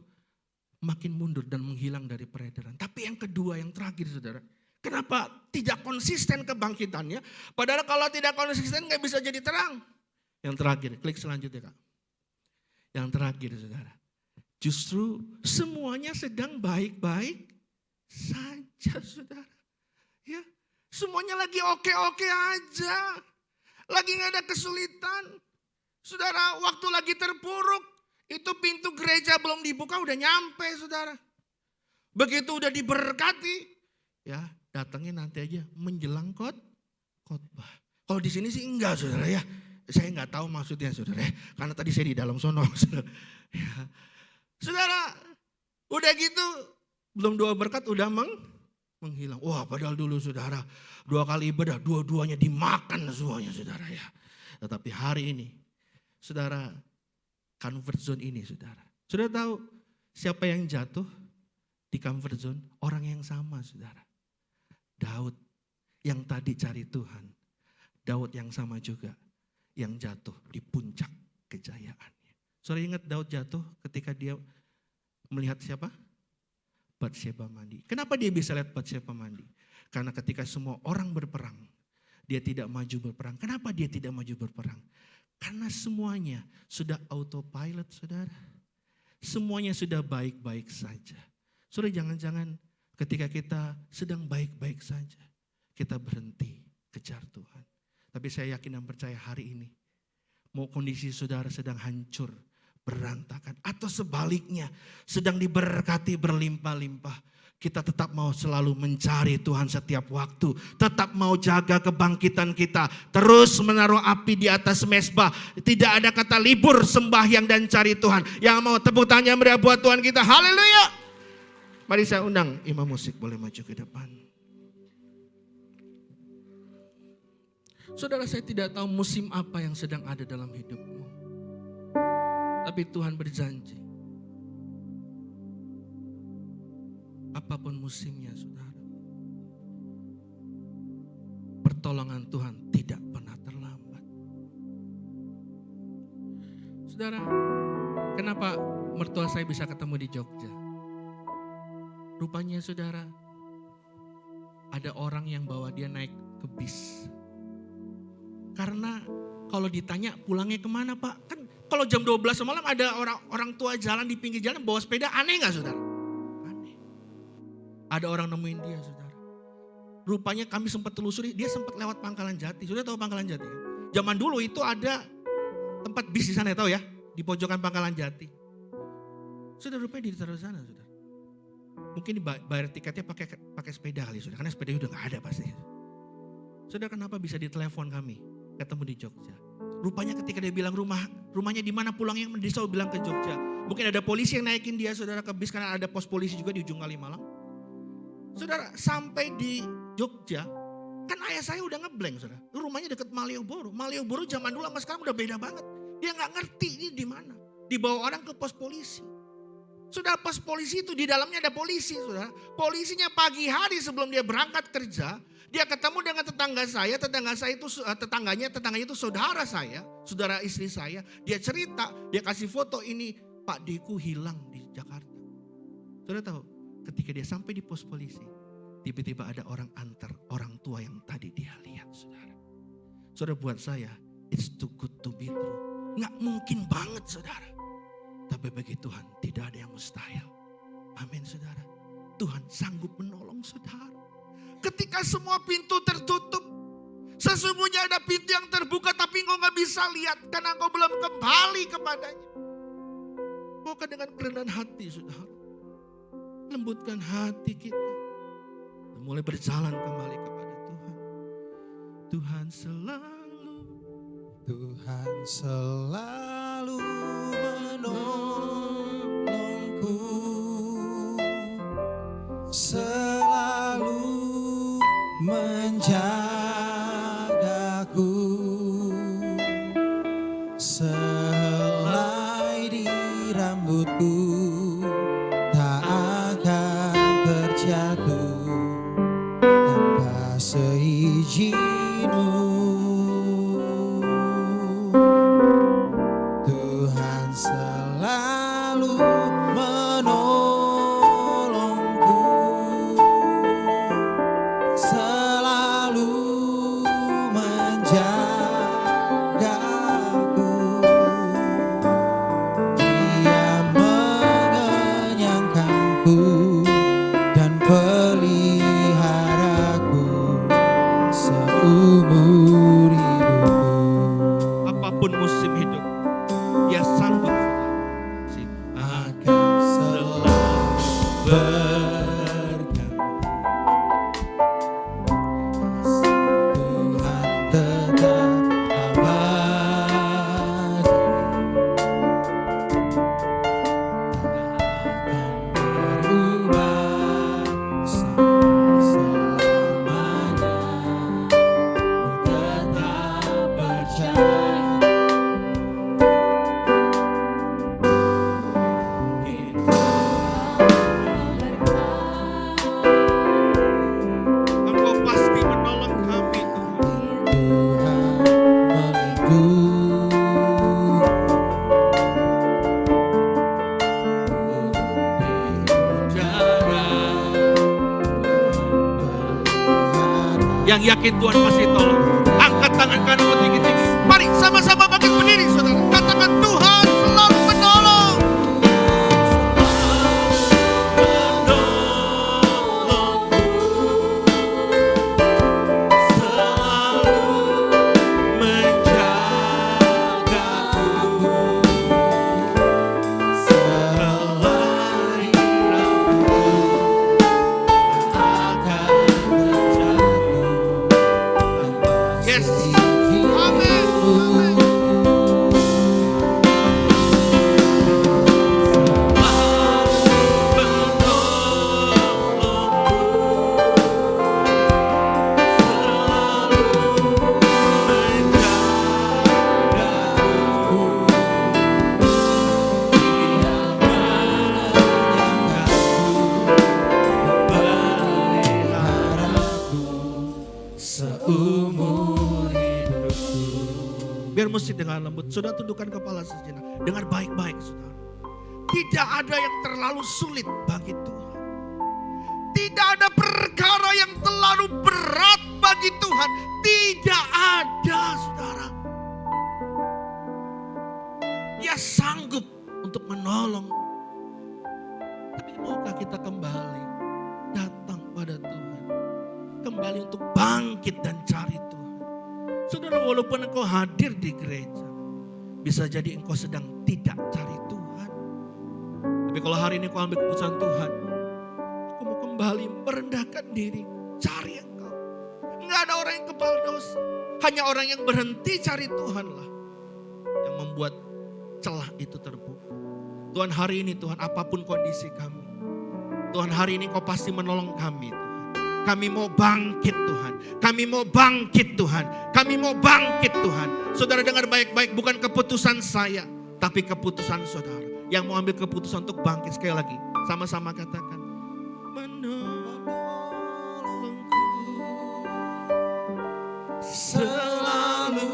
makin mundur dan menghilang dari peredaran. Tapi yang kedua, yang terakhir saudara, kenapa tidak konsisten kebangkitannya? Padahal kalau tidak konsisten gak bisa jadi terang. Yang terakhir, klik selanjutnya Kak. Yang terakhir saudara, justru semuanya sedang baik-baik saja saudara. Ya, semuanya lagi oke-oke aja. Lagi gak ada kesulitan. Saudara, waktu lagi terpuruk, itu pintu gereja belum dibuka udah nyampe saudara. Begitu udah diberkati, ya datangnya nanti aja menjelang khotbah. Kalau di sini sih enggak saudara ya. Saya nggak tahu maksudnya saudara ya, karena tadi saya di dalam sono. Ya. Saudara, udah gitu belum 2 berkat udah menghilang. Wah padahal dulu saudara 2 kali ibadah, dua-duanya dimakan semuanya saudara ya. Tetapi hari ini saudara, comfort zone ini saudara. Saudara tahu siapa yang jatuh di comfort zone? Orang yang sama saudara. Daud yang tadi cari Tuhan. Daud yang sama juga yang jatuh di puncak kejayaannya. Saudara ingat Daud jatuh ketika dia melihat siapa? Batsheba mandi. Kenapa dia bisa lihat Batsheba mandi? Karena ketika semua orang berperang, dia tidak maju berperang. Kenapa dia tidak maju berperang? Karena semuanya sudah autopilot, saudara. Semuanya sudah baik-baik saja. Saudara, jangan-jangan ketika kita sedang baik-baik saja, kita berhenti kejar Tuhan. Tapi saya yakin dan percaya hari ini, mau kondisi saudara sedang hancur, berantakan, atau sebaliknya sedang diberkati berlimpah-limpah, kita tetap mau selalu mencari Tuhan setiap waktu. Tetap mau jaga kebangkitan kita. Terus menaruh api di atas mezbah. Tidak ada kata libur, sembahyang dan cari Tuhan. Yang mau tepuk tangan meriah buat Tuhan kita. Haleluya. Mari saya undang imam musik boleh maju ke depan. Saudara, saya tidak tahu musim apa yang sedang ada dalam hidupmu. Tapi Tuhan berjanji. Apapun musimnya, saudara, pertolongan Tuhan tidak pernah terlambat. Saudara, kenapa mertua saya bisa ketemu di Jogja? Rupanya saudara, ada orang yang bawa dia naik ke bis. Karena kalau ditanya pulangnya kemana Pak? Kan kalau jam 12 malam ada orang tua jalan di pinggir jalan bawa sepeda, aneh gak saudara? Ada orang nemuin dia, saudara. Rupanya kami sempat telusuri, dia sempat lewat Pangkalan Jati. Sudah tahu Pangkalan Jati? Zaman dulu itu ada tempat bis di sana, tahu ya? Di pojokan Pangkalan Jati. Sudah rupanya ditaruh sana, saudara. Mungkin dibayar tiketnya pakai sepeda kali, saudara. Karena sepeda udah gak ada pasti. Saudara, kenapa bisa ditelepon kami? Ketemu di Jogja. Rupanya ketika dia bilang rumahnya di mana pulangnya, dia selalu bilang ke Jogja. Mungkin ada polisi yang naikin dia, saudara, ke bis karena ada pos polisi juga di ujung Kalimalang. Saudara, sampai di Jogja, kan ayah saya udah ngeblank, saudara. Rumahnya deket Malioboro. Malioboro zaman dulu sama sekarang udah beda banget. Dia nggak ngerti ini di mana. Dibawa orang ke pos polisi. Sudah pos polisi itu di dalamnya ada polisi, saudara. Polisinya pagi hari sebelum dia berangkat kerja, dia ketemu dengan tetangga saya. Tetangganya itu saudara saya, saudara istri saya. Dia cerita, dia kasih foto, ini Pak Deku hilang di Jakarta. Saudara tahu? Ketika dia sampai di pos polisi, tiba-tiba ada orang antar orang tua yang tadi dia lihat, saudara. Saudara, buat saya, it's too good to be true. Nggak mungkin banget, saudara. Tapi bagi Tuhan tidak ada yang mustahil. Amin, saudara. Tuhan sanggup menolong saudara. Ketika semua pintu tertutup, sesungguhnya ada pintu yang terbuka tapi engkau nggak bisa lihat karena engkau belum kembali kepadanya. Maka dengan kerendahan hati, saudara, lembutkan hati kita. Mulai berjalan kembali kepada Tuhan. Tuhan selalu menolongku. Selalu menjagaku. Selai di rambutku jatuh tanpa seizin-Mu. Tuhan selalu menolongku, selalu menjagaku. Dia mengenyangkanku dan peliharaku seumur hidupku. Apapun musim hidup, Dia sanggup akan selalu berkata. Tuhan tetap abadi, takkan berubah selamanya. Ku tetap percaya yang yakin Tuhan pasti tolong. Angkat tangan kananmu tinggi-tinggi. Mari sama-sama bangkit berdiri saudara. Katakan Tuhan selalu menolong. Yes. Amin. Amin. Biar mesti dengan lembut. Saudara tundukkan kepala sejenak. Dengar baik-baik saudara. Tidak ada yang terlalu sulit bagi Tuhan. Tidak ada perkara yang terlalu berat bagi Tuhan. Tidak ada saudara. Dia sanggup untuk menolong. Tapi maukah kita kembali datang pada Tuhan. Kembali untuk bangkit dan cari Tuhan. Saudara, walaupun engkau hadir di gereja, bisa jadi engkau sedang tidak cari Tuhan. Tapi kalau hari ini kau ambil keputusan Tuhan, aku mau kembali merendahkan diri, cari engkau. Enggak ada orang yang kebal dosa. Hanya orang yang berhenti cari Tuhanlah yang membuat celah itu terbuka. Tuhan hari ini Tuhan, apapun kondisi kami, Tuhan hari ini kau pasti menolong kami Tuhan. Kami mau bangkit Tuhan. Kami mau bangkit Tuhan. Kami mau bangkit Tuhan. Saudara dengar baik-baik, bukan keputusan saya, tapi keputusan saudara. Yang mau ambil keputusan untuk bangkit. Sekali lagi, sama-sama katakan. Menolongku selalu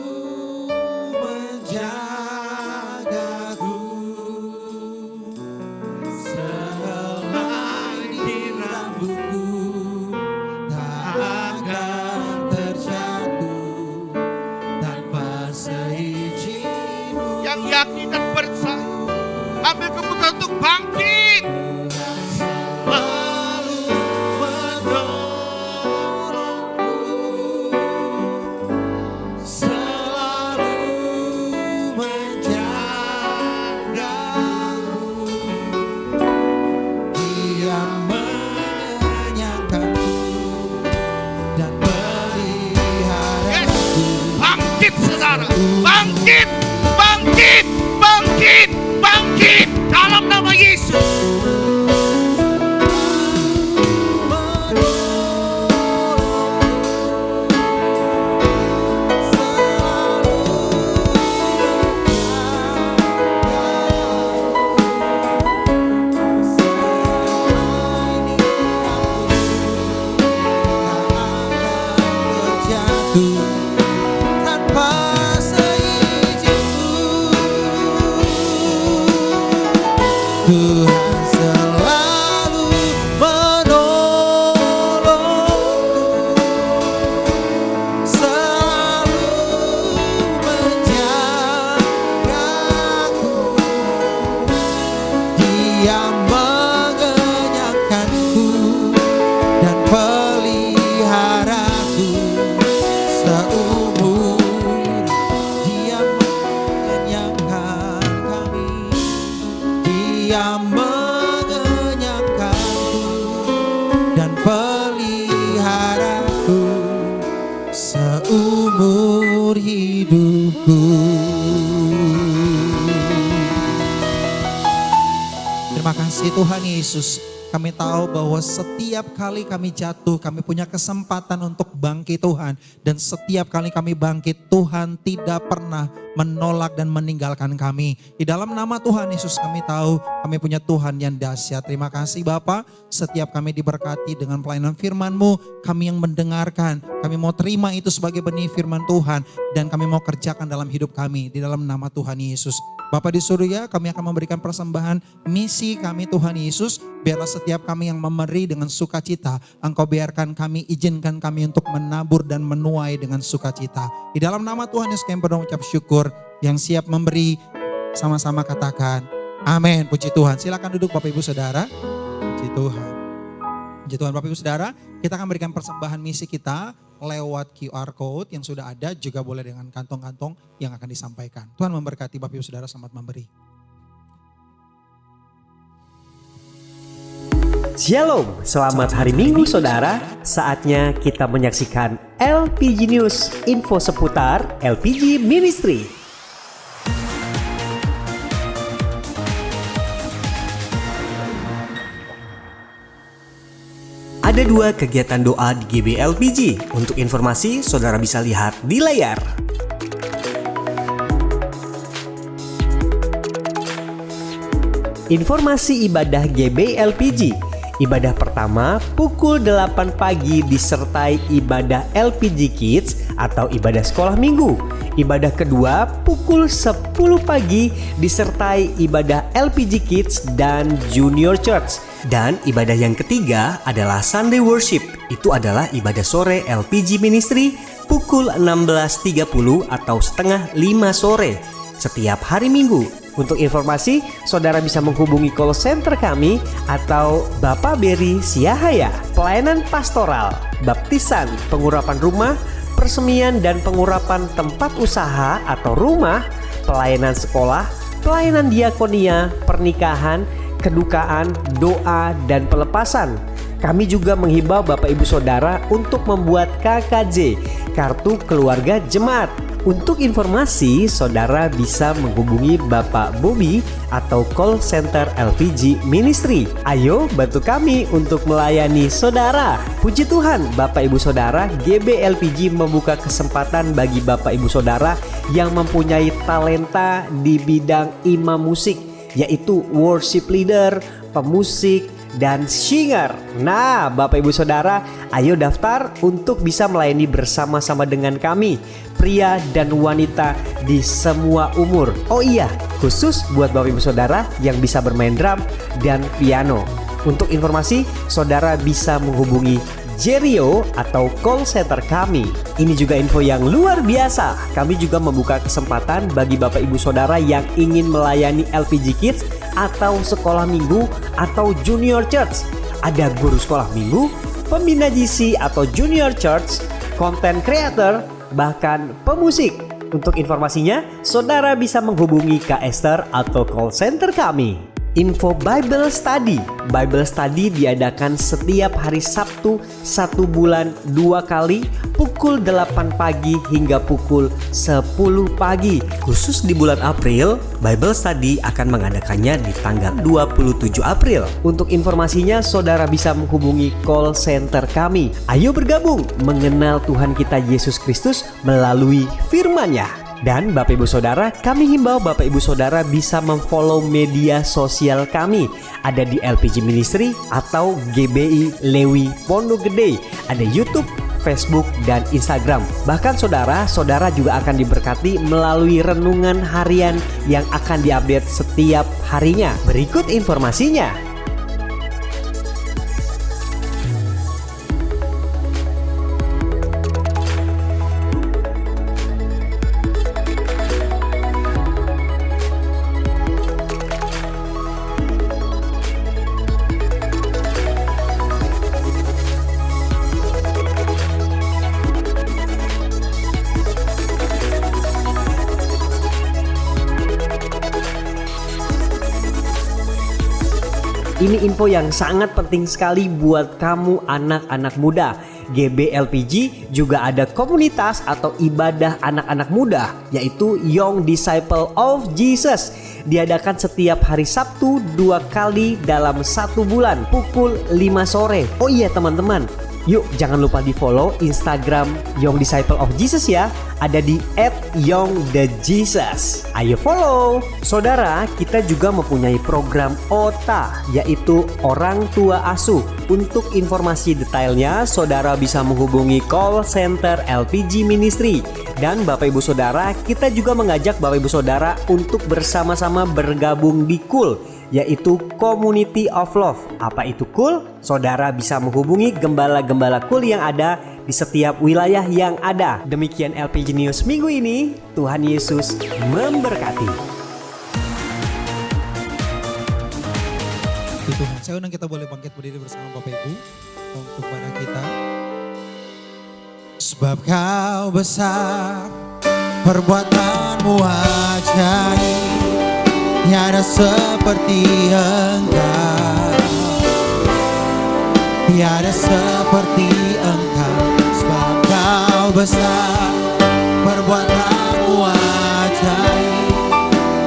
menjagaku. Selai di rambutku akan terjatuh tanpa seizinmu. Yang yakin dan percaya, ambil keputusan untuk bangkit. Selalu menolongku, selalu menjagaku. Dia mengenyangkanku dan peliharaku. Bangkit saudara, bangkit, bangkit, bangkit, bangkit dalam nama Yesus. Tanpa seizinmu, Tuhan selalu menolongku, selalu menjagaku. Dia mengenyangkanku dan peliharaku seumur. Dia mengenyangkan kami. Dia mengenyangkanku dan peliharaku seumur hidupku. Terima kasih Tuhan Yesus. Kami tahu bahwa setiap kali kami jatuh, kami punya kesempatan untuk bangkit Tuhan. Dan setiap kali kami bangkit, Tuhan tidak pernah menolak dan meninggalkan kami. Di dalam nama Tuhan Yesus kami tahu kami punya Tuhan yang dahsyat. Terima kasih Bapa, setiap kami diberkati dengan pelayanan firman-Mu, kami yang mendengarkan, kami mau terima itu sebagai benih firman Tuhan. Dan kami mau kerjakan dalam hidup kami, di dalam nama Tuhan Yesus. Bapa di surga, kami akan memberikan persembahan misi kami Tuhan Yesus. Biarlah setiap setiap kami yang memberi dengan sukacita, Engkau biarkan kami, izinkan kami untuk menabur dan menuai dengan sukacita. Di dalam nama Tuhan Yesus kami berdoa ucap syukur. Yang siap memberi, sama-sama katakan amin. Puji Tuhan. Silakan duduk Bapak Ibu Saudara. Puji Tuhan. Puji Tuhan Bapak Ibu Saudara. Kita akan berikan persembahan misi kita lewat QR Code yang sudah ada. Juga boleh dengan kantong-kantong yang akan disampaikan. Tuhan memberkati Bapak Ibu Saudara, selamat memberi. Shalom, selamat hari Minggu saudara. Saatnya kita menyaksikan LPG News, info seputar LPG Ministry. Ada 2 kegiatan doa di GB LPG. Untuk informasi, saudara bisa lihat di layar. Informasi ibadah GB LPG. Ibadah pertama pukul 8 pagi disertai ibadah LPG Kids atau ibadah sekolah minggu. Ibadah kedua pukul 10 pagi disertai ibadah LPG Kids dan Junior Church. Dan ibadah yang ketiga adalah Sunday Worship. Itu adalah ibadah sore LPG Ministry pukul 16.30 atau setengah 5 sore setiap hari Minggu. Untuk informasi, saudara bisa menghubungi call center kami atau Bapak Beri Siahaya. Pelayanan pastoral, baptisan, pengurapan rumah, persemian dan pengurapan tempat usaha atau rumah, pelayanan sekolah, pelayanan diakonia, pernikahan, kedukaan, doa, dan pelepasan. Kami juga menghimbau Bapak Ibu Saudara untuk membuat KKJ, Kartu Keluarga Jemaat. Untuk informasi, saudara bisa menghubungi Bapak Bobby atau call center LPG Ministry. Ayo bantu kami untuk melayani saudara. Puji Tuhan, Bapak Ibu Saudara, GB LPG membuka kesempatan bagi Bapak Ibu Saudara yang mempunyai talenta di bidang imam musik, yaitu worship leader, pemusik, dan singer. Nah, Bapak Ibu Saudara, ayo daftar untuk bisa melayani bersama-sama dengan kami, pria dan wanita di semua umur. Oh iya, khusus buat Bapak Ibu Saudara yang bisa bermain drum dan piano. Untuk informasi, saudara bisa menghubungi Jerio atau call center kami. Ini juga info yang luar biasa. Kami juga membuka kesempatan bagi Bapak Ibu Saudara yang ingin melayani LPG Kids atau sekolah minggu atau junior church. Ada guru sekolah minggu, pembina GC atau junior church, content creator, bahkan pemusik. Untuk informasinya, saudara bisa menghubungi Kak Esther atau call center kami. Info Bible Study. Bible Study diadakan setiap hari Sabtu 1 bulan 2 kali pukul 8 pagi hingga pukul 10 pagi. Khusus di bulan April, Bible Study akan mengadakannya di tanggal 27 April. Untuk informasinya, saudara bisa menghubungi call center kami. Ayo bergabung mengenal Tuhan kita Yesus Kristus melalui firman-Nya. Dan Bapak Ibu Saudara, kami himbau Bapak Ibu Saudara bisa memfollow media sosial kami. Ada di LPG Ministry atau GBI Lewi Pondok Gede. Ada YouTube, Facebook, dan Instagram. Bahkan saudara juga akan diberkati melalui renungan harian yang akan diupdate setiap harinya. Berikut informasinya. Ini info yang sangat penting sekali buat kamu anak-anak muda. GB LPG juga ada komunitas atau ibadah anak-anak muda, yaitu Young Disciple of Jesus. Diadakan setiap hari Sabtu 2 kali dalam 1 bulan pukul 5 sore. Oh iya teman-teman, yuk jangan lupa di follow Instagram Young Disciple of Jesus ya. ada di @youngthejesus. Ayo follow. Saudara, kita juga mempunyai program OTA, yaitu Orang Tua Asuh. Untuk informasi detailnya, saudara bisa menghubungi call center LPG Ministry. Dan Bapak Ibu Saudara, kita juga mengajak Bapak Ibu Saudara untuk bersama-sama bergabung di KUL, yaitu Community of Love. Apa itu KUL? Saudara bisa menghubungi gembala-gembala KUL yang ada di setiap wilayah yang ada. Demikian LPG News minggu ini. Tuhan Yesus memberkati. Tuhan, saya undang kita boleh bangkit berdiri bersama Bapak Ibu untuk pada kita. Sebab kau besar, perbuatanmu ajaib, tiada seperti engkau, tiada seperti engkau. Sebab kau besar, perbuatanmu ajaib,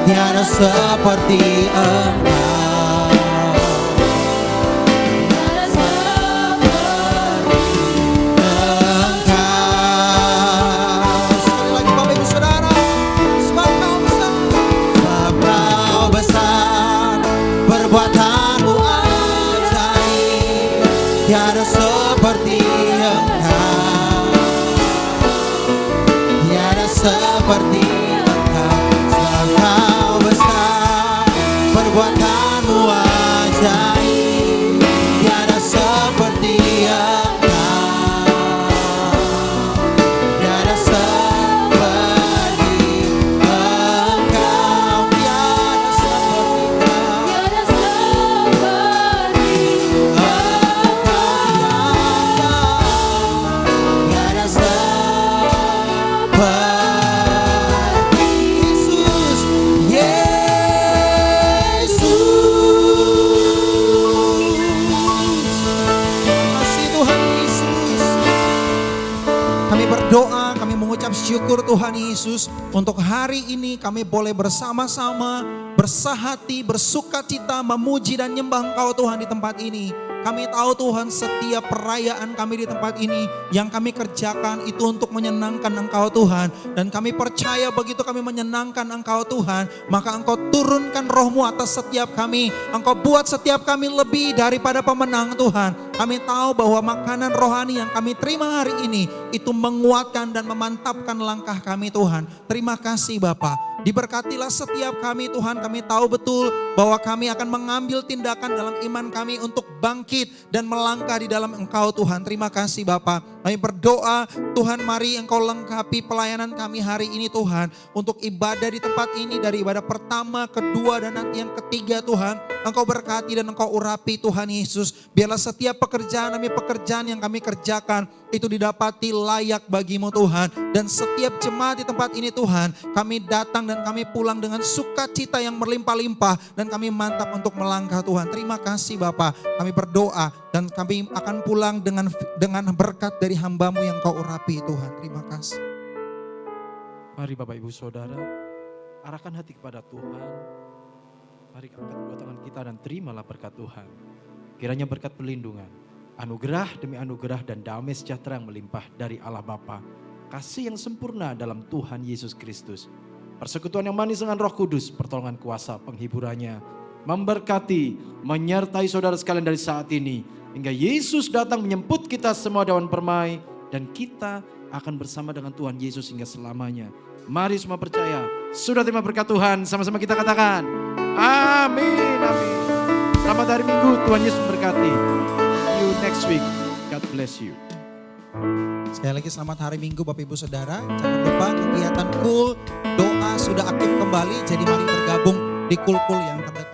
tiada seperti engkau. Tiada seperti engkau, tiada seperti engkau. Sebab kau besar, perbuatanmu ajaib, tiada seperti engkau, tiada seperti engkau, tiada seperti doa, kami mengucap syukur Tuhan Yesus untuk hari ini kami boleh bersama-sama bersahati, bersukacita, memuji dan nyembah Engkau Tuhan di tempat ini. Kami tahu Tuhan setiap perayaan kami di tempat ini yang kami kerjakan itu untuk menyenangkan Engkau Tuhan. Dan kami percaya begitu kami menyenangkan Engkau Tuhan, maka Engkau turunkan roh-Mu atas setiap kami. Engkau buat setiap kami lebih daripada pemenang Tuhan. Kami tahu bahwa makanan rohani yang kami terima hari ini itu menguatkan dan memantapkan langkah kami Tuhan. Terima kasih Bapa. Diberkatilah setiap kami Tuhan, kami tahu betul bahwa kami akan mengambil tindakan dalam iman kami untuk bangkit dan melangkah di dalam Engkau Tuhan. Terima kasih Bapa. Kami berdoa Tuhan, mari Engkau lengkapi pelayanan kami hari ini Tuhan. Untuk ibadah di tempat ini dari ibadah pertama, kedua dan nanti yang ketiga Tuhan. Engkau berkati dan Engkau urapi Tuhan Yesus. Biarlah setiap pekerjaan yang kami kerjakan itu didapati layak bagimu Tuhan. Dan setiap jemaat di tempat ini Tuhan, kami datang dan kami pulang dengan sukacita yang berlimpah-limpah. Dan kami mantap untuk melangkah Tuhan. Terima kasih Bapa. Kami berdoa dan kami akan pulang dengan berkat dari hamba-Mu yang Kau urapi Tuhan. Terima kasih. Mari Bapak Ibu Saudara, arahkan hati kepada Tuhan. Mari angkat kedua tangan kita dan terimalah berkat Tuhan. Kiranya berkat perlindungan, anugerah demi anugerah dan damai sejahtera yang melimpah dari Allah Bapa, kasih yang sempurna dalam Tuhan Yesus Kristus, persekutuan yang manis dengan Roh Kudus, pertolongan kuasa penghiburannya, memberkati, menyertai saudara sekalian dari saat ini, hingga Yesus datang menyemput kita semua dewan permai, dan kita akan bersama dengan Tuhan Yesus hingga selamanya. Mari semua percaya, sudah terima berkat Tuhan, sama-sama kita katakan, amin, amin. Selamat hari Minggu, Tuhan Yesus memberkati. See you next week, God bless you. Sekali lagi selamat hari Minggu Bapak Ibu Saudara. Jangan lupa kegiatan KUL doa sudah aktif kembali. Jadi mari bergabung di KUL-KUL yang terdekat.